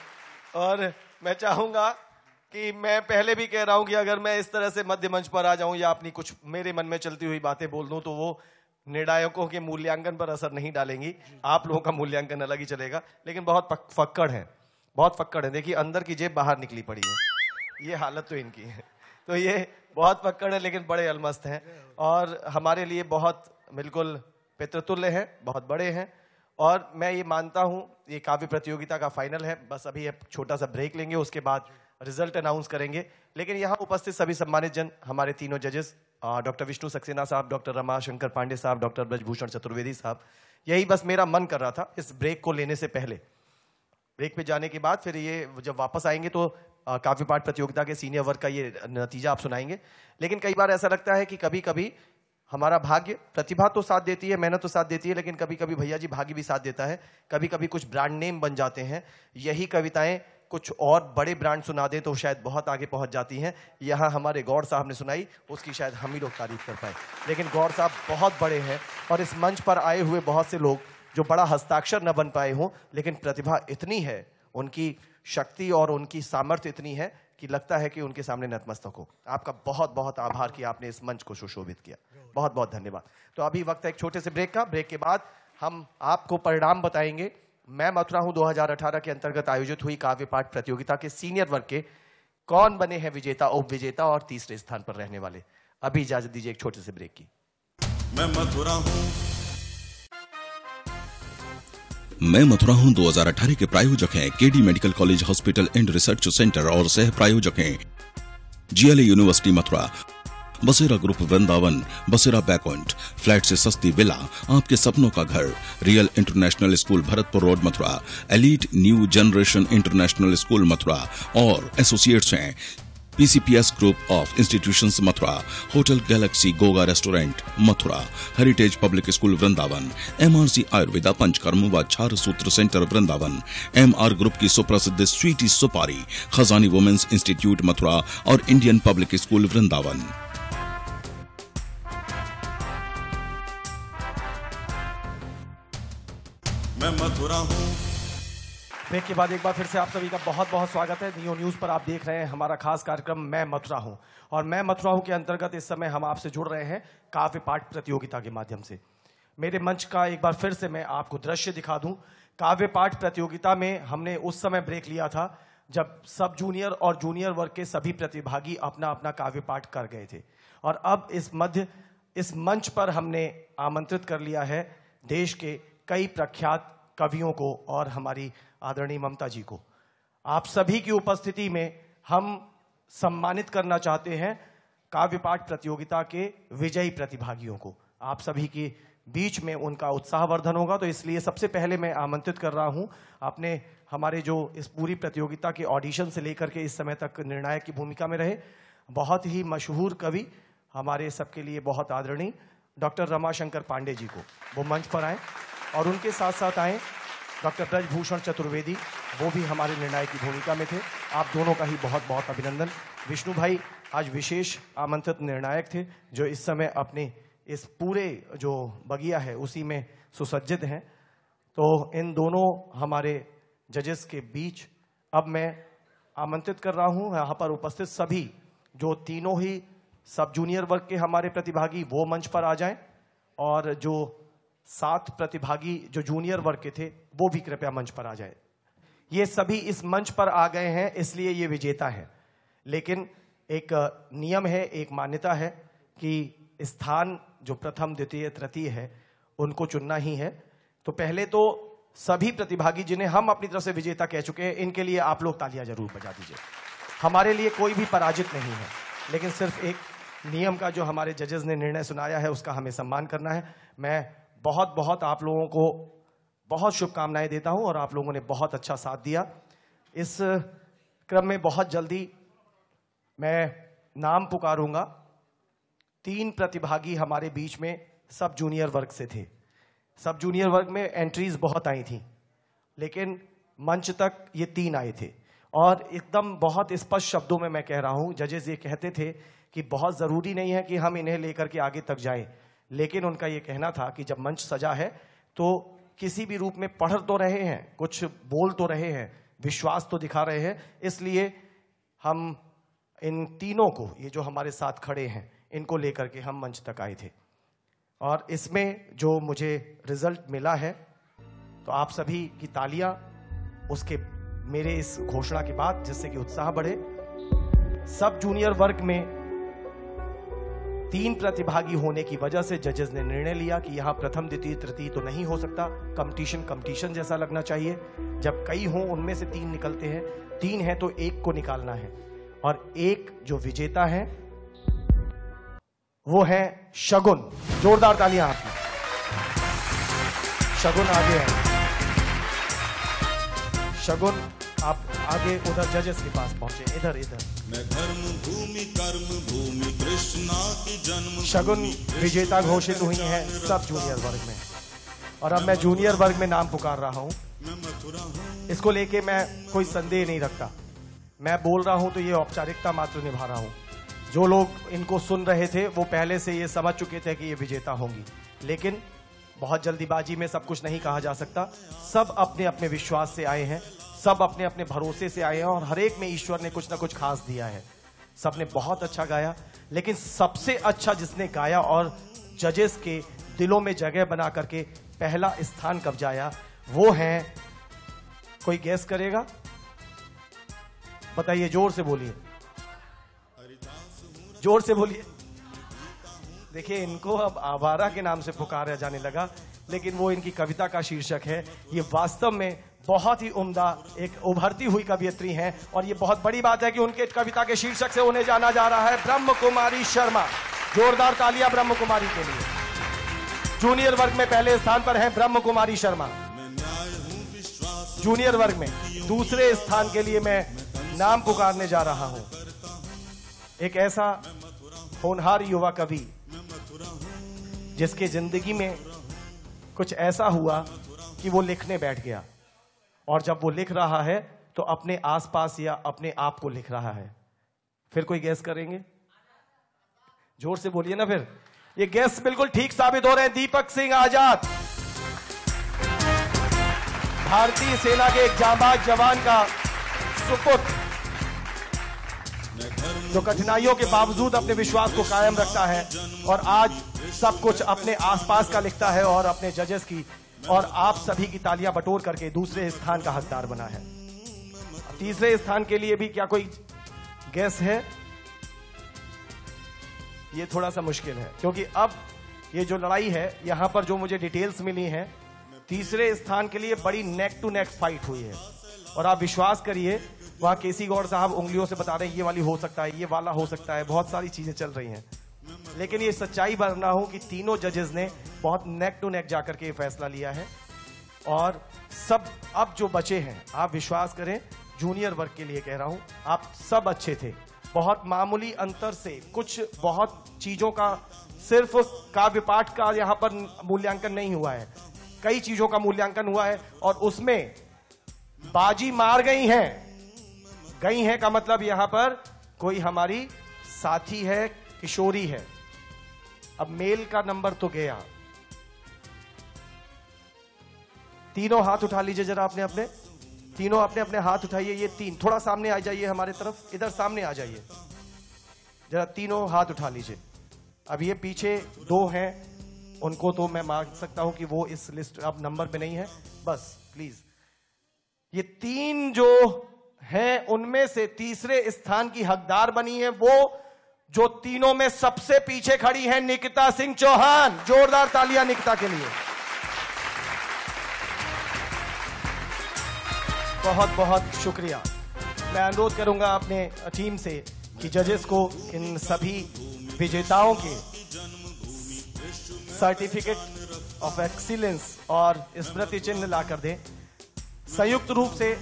और मैं चाहूंगा कि मैं पहले भी कह रहा हूं कि अगर मैं इस तरह से मध्य मंच पर आ जाऊं या अपनी कुछ मेरे मन में चलती हुई बातें बोल दूं तो वो निर्णायकों के मूल्यांकन पर असर नहीं डालेंगी। आप लोगों का मूल्यांकन अलग ही चलेगा। लेकिन बहुत फक्कड़ है, बहुत फक्कड़ है। देखिए अंदर की जेब बाहर निकली पड़ी है, ये हालत तो इनकी है। तो ये बहुत फक्कड़ है लेकिन बड़े अलमस्त हैं और हमारे लिए बहुत बिल्कुल पितृतुल्य है, बहुत बड़े हैं। और मैं ये मानता हूं ये काव्य प्रतियोगिता का फाइनल है, बस अभी एक छोटा सा ब्रेक लेंगे, उसके बाद रिजल्ट अनाउंस करेंगे। लेकिन यहाँ उपस्थित सभी सम्मानित जन, हमारे तीनों जजेस, डॉक्टर विष्णु सक्सेना साहब, डॉक्टर रमाशंकर पांडे साहब, डॉक्टर ब्रजभूषण चतुर्वेदी साहब, यही बस मेरा मन कर रहा था इस ब्रेक को लेने से पहले। ब्रेक पे जाने के बाद फिर ये जब वापस आएंगे तो काव्य पाठ प्रतियोगिता के सीनियर वर्ग का ये नतीजा आप सुनाएंगे। लेकिन कई बार ऐसा लगता है कि कभी कभी हमारा भाग्य, प्रतिभा तो साथ देती है, मेहनत तो साथ देती है, लेकिन कभी कभी भैया जी भाग्य भी साथ देता है। कभी कभी कुछ ब्रांड नेम बन जाते हैं। यही कविताएं कुछ और बड़े ब्रांड सुना दे तो शायद बहुत आगे पहुंच जाती हैं। यहाँ हमारे गौड़ साहब ने सुनाई, उसकी शायद हम ही लोग तारीफ कर पाए, लेकिन गौड़ साहब बहुत बड़े हैं और इस मंच पर आए हुए बहुत से लोग जो बड़ा हस्ताक्षर न बन पाए हों, लेकिन प्रतिभा इतनी है, उनकी शक्ति और उनकी सामर्थ्य इतनी है कि लगता है कि उनके सामने नतमस्तक हो। आपका बहुत बहुत आभार कि आपने इस मंच को सुशोभित किया, बहुत बहुत धन्यवाद। तो अभी वक्त है एक छोटे से ब्रेक का। ब्रेक के बाद हम आपको परिणाम बताएंगे। मैं मथुरा हूं 2018 के अंतर्गत आयोजित हुई काव्य पाठ प्रतियोगिता के सीनियर वर्ग के कौन बने हैं विजेता, उप विजेता और तीसरे स्थान पर रहने वाले। अभी इजाजत दीजिए एक छोटे से ब्रेक की।
मैं मथुरा हूं
2018 के प्रायोजक हैं KD medical college hospital and research centre और सह प्रायोजक हैं जीएलए यूनिवर्सिटी मथुरा, बसेरा ग्रुप वृंदावन, बसेरा बैकॉन्ट, फ्लैट से सस्ती विला, आपके सपनों का घर, real international school Bharatpur road Mathura, elite new generation international school Mathura और एसोसिएट्स हैं PCPS group of institutions Mathura, hotel galaxy Goga restaurant Mathura, heritage public school Vrindavan, MRC Ayurveda Panchakarma व छार सूत्र सेंटर वृंदावन, MR ग्रुप की सुप्रसिद्ध स्वीटी सुपारी, खजानी वुमेन्स इंस्टीट्यूट मथुरा और इंडियन पब्लिक स्कूल वृंदावन।
मैं मथुरा हूं।
ब्रेक के बाद एक बार फिर से आप सभी का बहुत बहुत स्वागत है। नियो न्यूज पर आप देख रहे हैं हमारा खास कार्यक्रम मैं मथुरा हूं। और मैं मथुरा हूं के अंतर्गत इस समय हम आपसे जुड़ रहे हैं काव्य पाठ प्रतियोगिता के माध्यम से। मेरे मंच का एक बार फिर से मैं आपको दृश्य दिखा दूं। काव्य पाठ प्रतियोगिता में हमने उस समय ब्रेक लिया था जब सब जूनियर और जूनियर वर्ग के सभी प्रतिभागी अपना अपना काव्य पाठ कर गए थे। और अब इस मंच पर हमने आमंत्रित कर लिया है देश के कई प्रख्यात कवियों को और हमारी आदरणीय ममता जी को। आप सभी की उपस्थिति में हम सम्मानित करना चाहते हैं काव्य पाठ प्रतियोगिता के विजयी प्रतिभागियों को। आप सभी के बीच में उनका उत्साहवर्धन होगा, तो इसलिए सबसे पहले मैं आमंत्रित कर रहा हूं अपने हमारे जो इस पूरी प्रतियोगिता के ऑडिशन से लेकर के इस समय तक निर्णायक की भूमिका में रहे बहुत ही मशहूर कवि, हमारे सबके लिए बहुत आदरणीय डॉक्टर रमाशंकर पांडे जी को वो मंच पर आए, और उनके साथ साथ आए डॉक्टर ब्रजभूषण चतुर्वेदी, वो भी हमारे निर्णायक की भूमिका में थे। आप दोनों का ही बहुत बहुत अभिनंदन। विष्णु भाई आज विशेष आमंत्रित निर्णायक थे जो इस समय अपने इस पूरे जो बगिया है उसी में सुसज्जित हैं। तो इन दोनों हमारे जजेस के बीच अब मैं आमंत्रित कर रहा हूं यहाँ पर उपस्थित सभी जो तीनों ही सब जूनियर वर्ग के हमारे प्रतिभागी वो मंच पर आ जाएं, और जो 7 प्रतिभागी जो जूनियर वर्ग के थे वो भी कृपया मंच पर आ जाए। ये सभी इस मंच पर आ गए हैं इसलिए ये विजेता है, लेकिन एक नियम है, एक मान्यता है कि स्थान जो प्रथम द्वितीय तृतीय है उनको चुनना ही है। तो पहले तो सभी प्रतिभागी जिन्हें हम अपनी तरफ से विजेता कह चुके हैं, इनके लिए आप लोग तालियां जरूर बजा दीजिए। हमारे लिए कोई भी पराजित नहीं है, लेकिन सिर्फ एक नियम का जो हमारे जजेस ने निर्णय सुनाया है उसका हमें सम्मान करना है। मैं बहुत बहुत आप लोगों को बहुत शुभकामनाएं देता हूं और आप लोगों ने बहुत अच्छा साथ दिया। इस क्रम में बहुत जल्दी मैं नाम पुकारूंगा। 3 प्रतिभागी हमारे बीच में सब जूनियर वर्ग से थे। सब जूनियर वर्ग में एंट्रीज बहुत आई थी, लेकिन मंच तक ये 3 आए थे। और एकदम बहुत स्पष्ट शब्दों में मैं कह रहा हूं, जजेस ये कहते थे कि बहुत जरूरी नहीं है कि हम इन्हें लेकर के आगे तक जाएं, लेकिन उनका ये कहना था कि जब मंच सजा है तो किसी भी रूप में पढ़ तो रहे हैं, कुछ बोल तो रहे हैं, विश्वास तो दिखा रहे हैं, इसलिए हम इन तीनों को, ये जो हमारे साथ खड़े हैं, इनको लेकर के हम मंच तक आए थे। और इसमें जो मुझे रिजल्ट मिला है, तो आप सभी की तालियां उसके मेरे इस घोषणा के बाद, जिससे कि उत्साह बढ़े। सब जूनियर वर्ग में 3 प्रतिभागी होने की वजह से जजेस ने निर्णय लिया कि यहां प्रथम द्वितीय तृतीय तो नहीं हो सकता, कंपटीशन जैसा लगना चाहिए। जब कई हों उनमें से 3 निकलते हैं, 3 है तो 1 को निकालना है, और 1 जो विजेता है वो है शगुन। जोरदार तालियां आपकी। शगुन आगे है। शगुन आप आगे उधर जजेस के पास पहुंचे, इधर इधर।
मैं धर्म भूमि कर्म भूमि कृष्णा की जन्म।
शगुन विजेता घोषित हुई हैं सब जूनियर वर्ग में, और अब मैं जूनियर वर्ग में नाम पुकार रहा हूं। इसको लेके मैं कोई संदेह नहीं रखता, मैं बोल रहा हूं तो ये औपचारिकता मात्र निभा रहा हूं। जो लोग इनको सुन रहे थे वो पहले से ये समझ चुके थे कि ये विजेता होंगी, लेकिन बहुत जल्दीबाजी में सब कुछ नहीं कहा जा सकता। सब अपने अपने विश्वास से आए हैं, सब अपने अपने भरोसे से आए हैं, और हर एक में ईश्वर ने कुछ ना कुछ खास दिया है। सबने बहुत अच्छा गाया, लेकिन सबसे अच्छा जिसने गाया और जजेस के दिलों में जगह बना करके पहला स्थान कब्जाया, वो है, कोई गैस करेगा? बताइए, जोर से बोलिए, जोर से बोलिए। देखिए, इनको अब आवारा के नाम से पुकारा जाने लगा, लेकिन वो इनकी कविता का शीर्षक है। ये वास्तव में बहुत ही उम्दा एक उभरती हुई कवियत्री हैं, और ये बहुत बड़ी बात है कि उनके कविता के शीर्षक से उन्हें जाना जा रहा है ब्रह्म कुमारी शर्मा। जोरदार तालियां ब्रह्म कुमारी के लिए। जूनियर वर्ग में पहले स्थान पर हैं ब्रह्म कुमारी शर्मा। जूनियर वर्ग में दूसरे स्थान के लिए मैं नाम पुकारने जा रहा हूं एक ऐसा होनहार युवा कवि जिसके जिंदगी में कुछ ऐसा हुआ कि वो लिखने बैठ गया, और जब वो लिख रहा है तो अपने आसपास या अपने आप को लिख रहा है। फिर कोई गैस करेंगे? जोर से बोलिए ना फिर। ये गैस बिल्कुल ठीक साबित हो रहे हैं। दीपक सिंह आजाद, भारतीय सेना के एक जांबाज जवान का सुपुत्र, जो कठिनाइयों के बावजूद अपने विश्वास को कायम रखता है और आज सब कुछ अपने आसपास का लिखता है, और अपने जजेस की और आप सभी की तालियां बटोर करके दूसरे स्थान का हकदार बना है। तीसरे स्थान के लिए भी क्या कोई गैस है? ये थोड़ा सा मुश्किल है, क्योंकि अब ये जो लड़ाई है, यहां पर जो मुझे डिटेल्स मिली हैं, तीसरे स्थान के लिए बड़ी नेक टू नेक फाइट हुई है। और आप विश्वास करिए, वहां केसी गौड़ साहब उंगलियों से बता रहे हैं ये वाली हो सकता है, ये वाला हो सकता है, बहुत सारी चीजें चल रही हैं, लेकिन ये सच्चाई बरना हो कि तीनों जजेस ने बहुत नेक टू नेक जाकर के फैसला लिया है। और सब अब जो बचे हैं, आप विश्वास करें, जूनियर वर्ग के लिए कह रहा हूं, आप सब अच्छे थे। बहुत मामूली अंतर से, कुछ बहुत चीजों का, सिर्फ काव्य पाठ का यहां पर मूल्यांकन नहीं हुआ है, कई चीजों का मूल्यांकन हुआ है, और उसमें बाजी मार गई हैं का मतलब यहां पर कोई हमारी साथी है, किशोरी है। अब मेल का नंबर तो गया। तीनों हाथ उठा लीजिए जरा, अपने अपने, तीनों अपने अपने हाथ उठाइए। ये 3 थोड़ा सामने आ जाइए हमारे तरफ, इधर सामने आ जाइए जरा, तीनों हाथ उठा लीजिए। अब ये पीछे 2 हैं, उनको तो मैं मान सकता हूं कि वो इस लिस्ट अब नंबर पे नहीं है, बस प्लीज। ये 3 जो हैं, उनमें से तीसरे स्थान की हकदार बनी है वो जो तीनों में सबसे पीछे खड़ी है, निकिता सिंह चौहान। जोरदार तालियां निकिता के लिए। बहुत बहुत शुक्रिया। मैं अनुरोध करूंगा अपने टीम से कि जजेस को इन सभी विजेताओं के सर्टिफिकेट ऑफ एक्सीलेंस और स्मृति चिन्ह लाकर दें। संयुक्त रूप से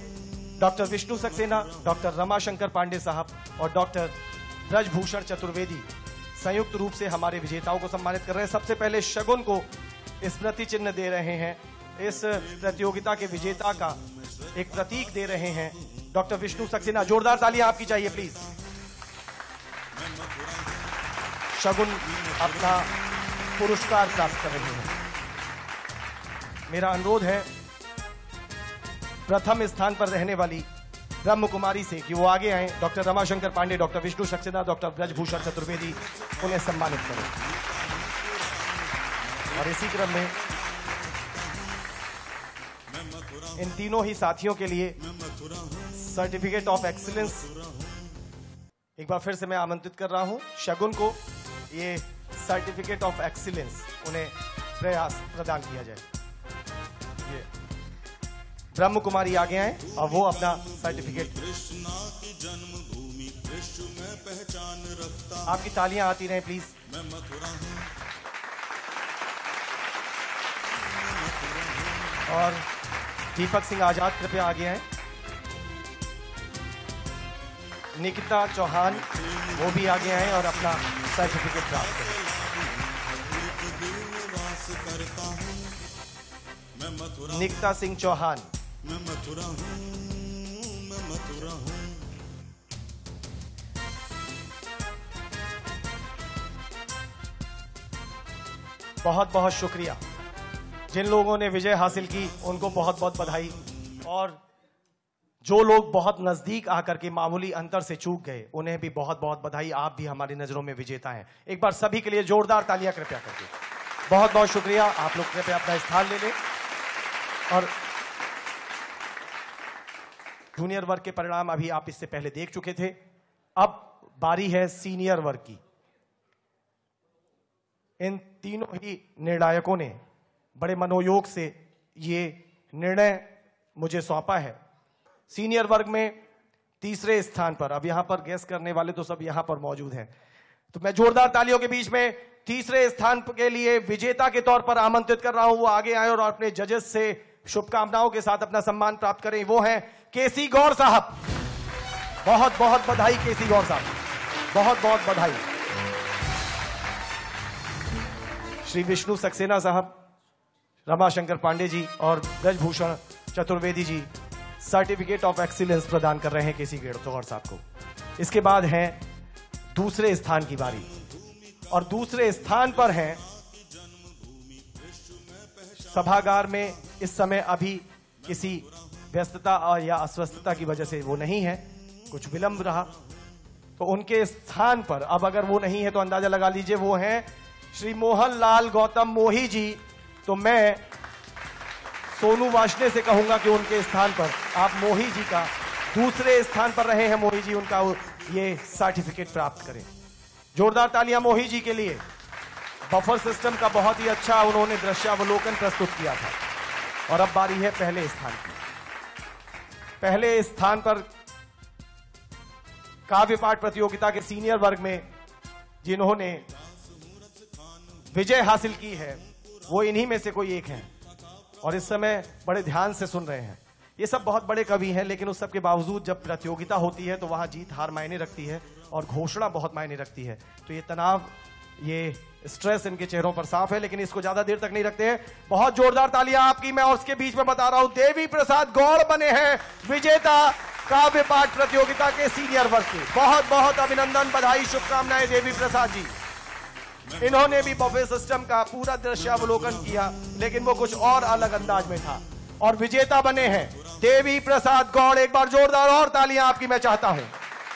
डॉक्टर विष्णु सक्सेना, डॉक्टर रमाशंकर पांडे साहब और डॉक्टर ब्रजभूषण चतुर्वेदी संयुक्त रूप से हमारे विजेताओं को सम्मानित कर रहे हैं। सबसे पहले शगुन को स्मृति चिन्ह दे रहे हैं। इस प्रतियोगिता के विजेता का एक प्रतीक दे रहे हैं डॉक्टर विष्णु सक्सेना। जोरदार तालियां आपकी चाहिए प्लीज। शगुन अपना पुरस्कार प्राप्त कर रहे हैं। मेरा अनुरोध है प्रथम स्थान पर रहने वाली ब्रह्म कुमारी से कि वो आगे आए। Doctor Ramashankar Pandey, doctor Vishnu Saxena, doctor Brajbhushan Chaturvedi, उन्हें सम्मानित करें। और इसी क्रम में इन तीनों ही साथियों के लिए सर्टिफिकेट ऑफ एक्सीलेंस एक बार फिर से मैं आमंत्रित कर रहा हूं। शगुन को ये सर्टिफिकेट ऑफ एक्सीलेंस उन्हें प्रयास प्रदान किया जाए। ये ब्रह्म कुमारी आगे आए और वो अपना सर्टिफिकेट। आपकी तालियां आती रहें प्लीज। और दीपक सिंह आजाद कृपया आगे आए। निकिता चौहान वो भी आगे आए और अपना सर्टिफिकेट प्राप्त करें। निकिता सिंह चौहान,
मैं मथुरा हूँ, मैं मथुरा हूँ।
बहुत बहुत शुक्रिया। जिन लोगों ने विजय हासिल की उनको बहुत बहुत बधाई, और जो लोग बहुत नजदीक आकर के मामूली अंतर से चूक गए उन्हें भी बहुत बहुत बधाई। आप भी हमारी नजरों में विजेता हैं। एक बार सभी के लिए जोरदार तालियां कृपया करके। बहुत बहुत शुक्रिया। आप लोग कृपया अपना स्थान ले लें। और जूनियर वर्ग के परिणाम अभी आप इससे पहले देख चुके थे। अब बारी है सीनियर वर्ग की। इन तीनों ही निर्णायकों ने बड़े मनोयोग से ये निर्णय मुझे सौंपा है। सीनियर वर्ग में तीसरे स्थान पर, अब यहां पर गैस करने वाले तो सब यहां पर मौजूद हैं, तो मैं जोरदार तालियों के बीच में तीसरे स्थान के लिए विजेता के तौर पर आमंत्रित कर रहा हूं। वो आगे आए और अपने जजेस से शुभकामनाओं के साथ अपना सम्मान प्राप्त करें। वो हैं केसी गौर साहब। बहुत बहुत बधाई केसी गौर साहब, बहुत बहुत बधाई। श्री विष्णु सक्सेना साहब, रमाशंकर पांडे जी और Brijbhushan Chaturvedi ji certificate of excellence प्रदान कर रहे हैं केसी गौर साहब को। इसके बाद है दूसरे स्थान की बारी, और दूसरे स्थान पर हैं सभागार में इस समय अभी किसी व्यस्तता या अस्वस्थता की वजह से वो नहीं है, कुछ विलंब रहा, तो उनके स्थान पर अब अगर वो नहीं है तो अंदाजा लगा लीजिए वो हैं श्री मोहन लाल गौतम मोही जी। तो मैं सोनू वाशने से कहूंगा कि उनके स्थान पर आप मोही जी का, दूसरे स्थान पर रहे हैं मोही जी, उनका ये सर्टिफिकेट प्राप्त करें। जोरदार तालियां मोही जी के लिए। बफर सिस्टम का बहुत ही अच्छा उन्होंने दृश्यावलोकन प्रस्तुत किया था। और अब बारी है पहले स्थान की। पहले स्थान पर काव्य पाठ प्रतियोगिता के सीनियर वर्ग में जिन्होंने विजय हासिल की है वो इन्हीं में से कोई एक हैं, और इस समय बड़े ध्यान से सुन रहे हैं। ये सब बहुत बड़े कवि हैं, लेकिन उस सब के बावजूद जब प्रतियोगिता होती है तो वहां जीत हार मायने रखती है और घोषणा बहुत मायने रखती है। तो ये तनाव, ये स्ट्रेस इनके चेहरों पर साफ है, लेकिन इसको ज्यादा देर तक नहीं रखते हैं। बहुत जोरदार तालियां आपकी। मैं और उसके बीच में बता रहा हूं देवी प्रसाद गौड़ बने हैं विजेता काव्य पाठ प्रतियोगिता के सीनियर वर्ग के। बहुत बहुत अभिनंदन, बधाई, शुभकामनाएं देवी प्रसाद जी। इन्होंने भी बफे सिस्टम का पूरा दृश्यावलोकन किया, लेकिन वो कुछ और अलग अंदाज में था, और विजेता बने हैं देवी प्रसाद गौड़। एक बार जोरदार और तालियां आपकी मैं चाहता हूं।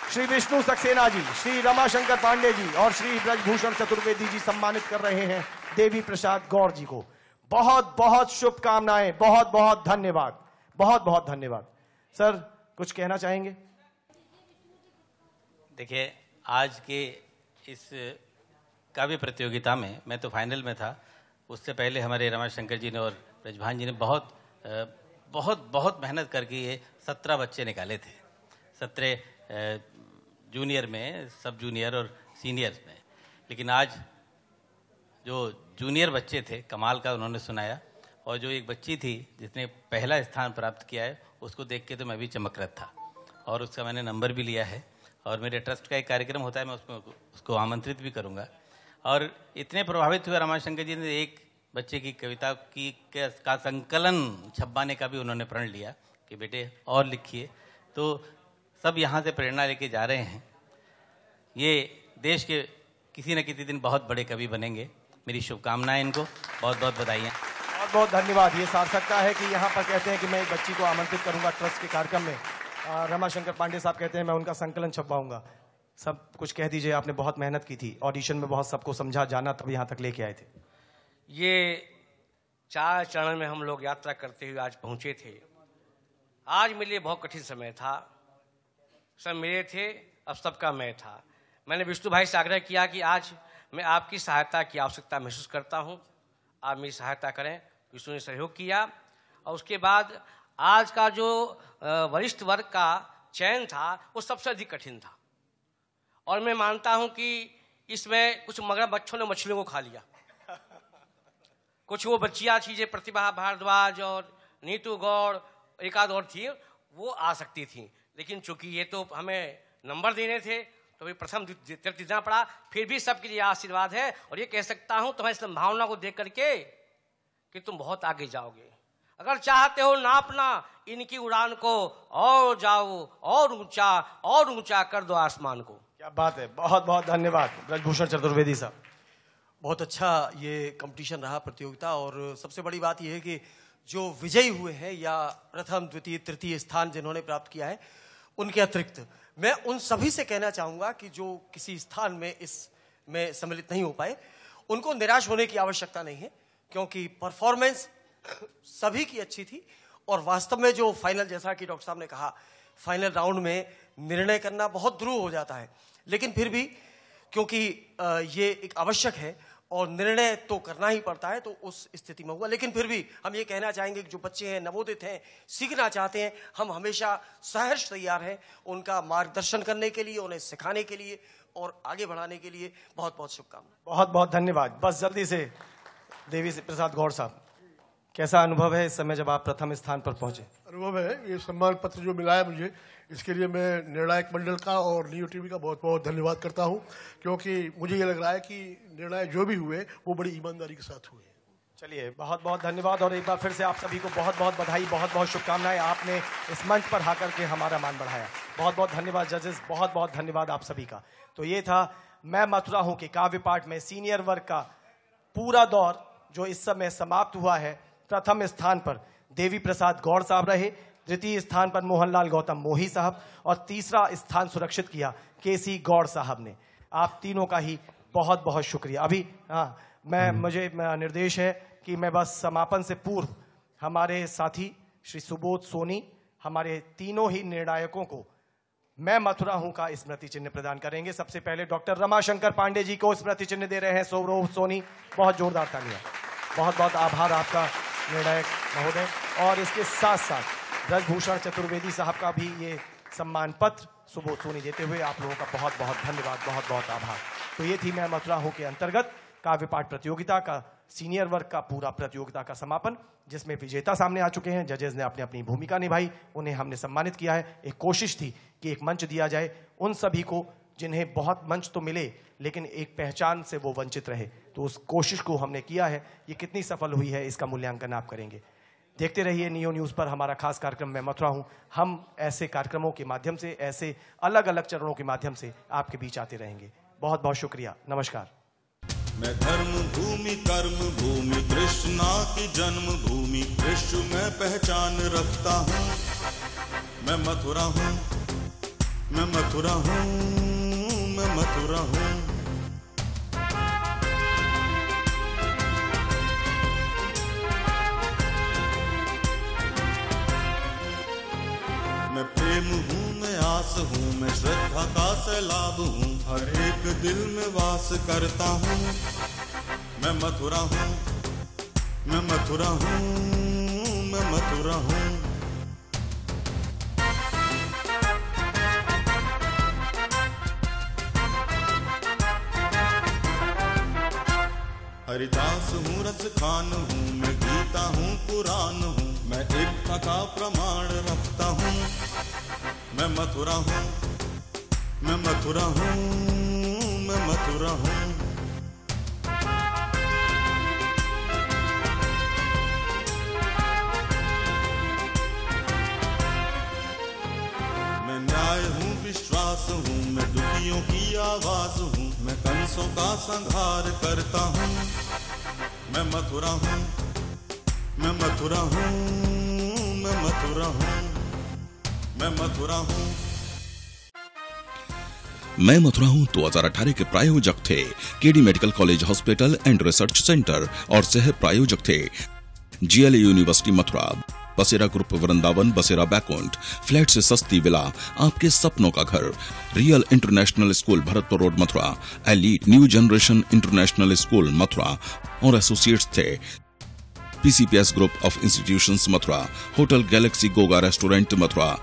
श्री विष्णु सक्सेना जी, श्री रमाशंकर पांडे जी और श्री ब्रजभूषण चतुर्वेदी जी सम्मानित कर रहे हैं देवी प्रसाद गौड़ जी को। बहुत बहुत शुभकामनाएं, बहुत बहुत धन्यवाद, बहुत बहुत धन्यवाद। सर कुछ कहना चाहेंगे?
देखिए, आज के इस काव्य प्रतियोगिता में मैं तो फाइनल में था, उससे पहले हमारे रमाशंकर जी ने और ब्रजभान जी ने बहुत बहुत बहुत मेहनत करके ये 17 बच्चे निकाले थे। 17 जूनियर में, सब जूनियर और सीनियर में। लेकिन आज जो जूनियर बच्चे थे कमाल का उन्होंने सुनाया, और जो एक बच्ची थी जिसने पहला स्थान प्राप्त किया है उसको देख के तो मैं भी चमक रहा था, और उसका मैंने नंबर भी लिया है। और मेरे ट्रस्ट का एक कार्यक्रम होता है, मैं उसमें उसको आमंत्रित भी करूँगा। और इतने प्रभावित हुए रमाशंकर जी ने, एक बच्चे की कविता का संकलन छपवाने का भी उन्होंने प्रण लिया कि बेटे और लिखिए। तो सब यहाँ से प्रेरणा लेके जा रहे हैं। ये देश के किसी न किसी दिन बहुत बड़े कवि बनेंगे। मेरी शुभकामनाएं इनको, बहुत बहुत बधाइयाँ।
बहुत बहुत धन्यवाद। ये सार्थकता है कि यहाँ पर कहते हैं कि मैं एक बच्ची को आमंत्रित करूंगा ट्रस्ट के कार्यक्रम में। रमाशंकर पांडे साहब कहते हैं मैं उनका संकलन छपवाऊंगा। सब कुछ कह दीजिए, आपने बहुत मेहनत की थी, ऑडिशन में बहुत सबको समझा जाना, तब यहाँ तक लेके आए थे।
ये 4 चरण में हम लोग यात्रा करते हुए आज पहुंचे थे। आज मेरे लिए बहुत कठिन समय था। सब मेरे थे, अब सबका मैं था। मैंने विष्णु भाई से आग्रह किया कि आज मैं आपकी सहायता की आवश्यकता महसूस करता हूं, आप मेरी सहायता करें। विष्णु ने सहयोग किया और उसके बाद आज का जो वरिष्ठ वर्ग का चयन था वो सबसे अधिक कठिन था। और मैं मानता हूं कि इसमें कुछ मगरमच्छों ने मछलियों को खा लिया। कुछ वो बच्चियां थी, जो प्रतिभा भारद्वाज और नीतू गौड़, एक आध और थी, वो आ सकती थी। लेकिन चूंकि ये तो हमें नंबर देने थे तो भी प्रथम तृतीय देना पड़ा। फिर भी सबके लिए आशीर्वाद है और ये कह सकता हूं तुम्हारी संभावना को देख करके कि तुम बहुत आगे जाओगे। अगर चाहते हो नापना इनकी उड़ान को, और जाओ और ऊंचा कर दो आसमान को।
क्या बात है, बहुत बहुत धन्यवाद ब्रजभूषण चतुर्वेदी साहब। बहुत अच्छा ये कंपटीशन रहा, प्रतियोगिता। और सबसे बड़ी बात यह है कि जो विजयी हुए हैं या प्रथम द्वितीय तृतीय स्थान जिन्होंने प्राप्त किया है, उनके अतिरिक्त मैं उन सभी से कहना चाहूंगा कि जो किसी स्थान में इसमें सम्मिलित नहीं हो पाए, उनको निराश होने की आवश्यकता नहीं है, क्योंकि परफॉर्मेंस सभी की अच्छी थी। और वास्तव में जो फाइनल, जैसा कि डॉक्टर साहब ने कहा, फाइनल राउंड में निर्णय करना बहुत ध्रुव हो जाता है, लेकिन फिर भी क्योंकि ये एक आवश्यक है और निर्णय तो करना ही पड़ता है, तो उस स्थिति में हुआ। लेकिन फिर भी हम ये कहना चाहेंगे कि जो बच्चे हैं, नवोदित हैं, सीखना चाहते हैं, हम हमेशा सहर्ष तैयार हैं उनका मार्गदर्शन करने के लिए, उन्हें सिखाने के लिए और आगे बढ़ाने के लिए। बहुत बहुत शुभकामनाएं। बहुत बहुत धन्यवाद। बस जल्दी से देवी प्रसाद गौड़ साहब, कैसा अनुभव है इस समय जब आप प्रथम स्थान पर पहुंचे?
अनुभव है, ये सम्मान पत्र जो मिला है मुझे, इसके लिए मैं निर्णायक मंडल का और नियो टीवी का बहुत बहुत धन्यवाद करता हूं, क्योंकि मुझे ये लग रहा है कि निर्णय जो भी हुए वो बड़ी ईमानदारी के साथ हुए।
चलिए, बहुत बहुत धन्यवाद। और एक बार फिर से आप सभी को बहुत बहुत बधाई, बहुत बहुत शुभकामनाएं। आपने इस मंच पर आकर के हमारा मान बढ़ाया। बहुत बहुत धन्यवाद जजेस, बहुत बहुत धन्यवाद आप सभी का। तो ये था मैं मथुरा हूं के काव्य पाठ में सीनियर वर्ग का पूरा दौर, जो इस समय समाप्त हुआ है। प्रथम स्थान पर देवी प्रसाद गौड़ साहब रहे, द्वितीय स्थान पर मोहनलाल गौतम मोही साहब, और तीसरा स्थान सुरक्षित किया केसी गौड़ साहब ने। आप तीनों का ही बहुत बहुत शुक्रिया। अभी मुझे निर्देश है कि मैं बस समापन से पूर्व हमारे साथी श्री सुबोध सोनी, हमारे तीनों ही निर्णायकों को मैं मथुरा हूं का स्मृति चिन्ह प्रदान करेंगे। सबसे पहले डॉक्टर रमाशंकर पांडे जी को स्मृति चिन्ह दे रहे हैं सौरभ सोनी। बहुत जोरदार तालियां। बहुत बहुत आभार आपका निर्णायक महोदय। और इसके साथ साथ ब्रजभूषण चतुर्वेदी साहब का भी ये सम्मान पत्र सुबोध सोनी देते हुए आप लोगों का बहुत बहुत धन्यवाद, बहुत बहुत आभार। तो ये थी मैं मथुरा हूं के अंतर्गत काव्य पाठ प्रतियोगिता का सीनियर वर्ग का पूरा प्रतियोगिता का समापन, जिसमें विजेता सामने आ चुके हैं। जजेस ने अपनी अपनी भूमिका निभाई, उन्हें हमने सम्मानित किया है। एक कोशिश थी कि एक मंच दिया जाए उन सभी को जिन्हें बहुत मंच तो मिले लेकिन एक पहचान से वो वंचित रहे। तो उस कोशिश को हमने किया है। ये कितनी सफल हुई है इसका मूल्यांकन आप करेंगे। देखते रहिए नियो न्यूज़ पर हमारा खास कार्यक्रम मैं मथुरा हूं। हम ऐसे कार्यक्रमों के माध्यम से, ऐसे अलग अलग चरणों के माध्यम से आपके बीच आते रहेंगे। बहुत बहुत शुक्रिया, नमस्कार।
मैं धर्म भूमि कर्म भूमि कृष्णा की जन्म भूमि विश्व में पहचान रखता हूँ। मैं मथुरा हूँ, मैं मथुरा हूँ, मैं मथुरा हूँ। मैं प्रेम हूँ, मैं आस हूँ, मैं श्रद्धा का सैलाब हूँ, हर एक दिल में वास करता हूँ। मैं मथुरा हूँ, मैं मथुरा हूँ, मैं मथुरा हूँ। हरिदास हूँ, रस खान हूँ, मैं गीता हूँ, पुराण हूँ, मैं एकता का प्रमाण रखता हूँ। मैं मथुरा हूँ, मैं मथुरा हूँ, मैं मथुरा हूँ। मैं न्याय हूँ, विश्वास हूँ, मैं दुखियों की आवाज हूँ, मैं कंसों का संहार करता हूँ। मैं मथुरा हूँ, मैं मथुरा हूँ, मैं मथुरा हूँ, मैं मथुरा हूँ।
मैं मथुरा हूं 2018 के प्रायोजक थे KD medical college hospital and research centre और सह प्रायोजक थे जीएलए यूनिवर्सिटी मथुरा, बसेरा ग्रुप वृंदावन, बसेरा बैकुंठ, फ्लैट से सस्ती विला, आपके सपनों का घर, real international school Bharatpur road Mathura, elite new generation international school Mathura और एसोसिएट्स थे PCPS group of institutions Mathura, hotel galaxy Goga restaurant Mathura,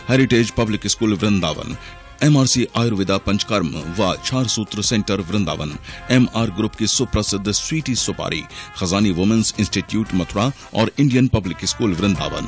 heritage public school Vrindavan, MRC Ayurveda Panchakarma व चार सूत्र सेंटर वृंदावन, एमआर ग्रुप की सुप्रसिद्ध स्वीटी सुपारी, खजानी वुमेन्स इंस्टीट्यूट मथुरा और इंडियन पब्लिक स्कूल वृंदावन।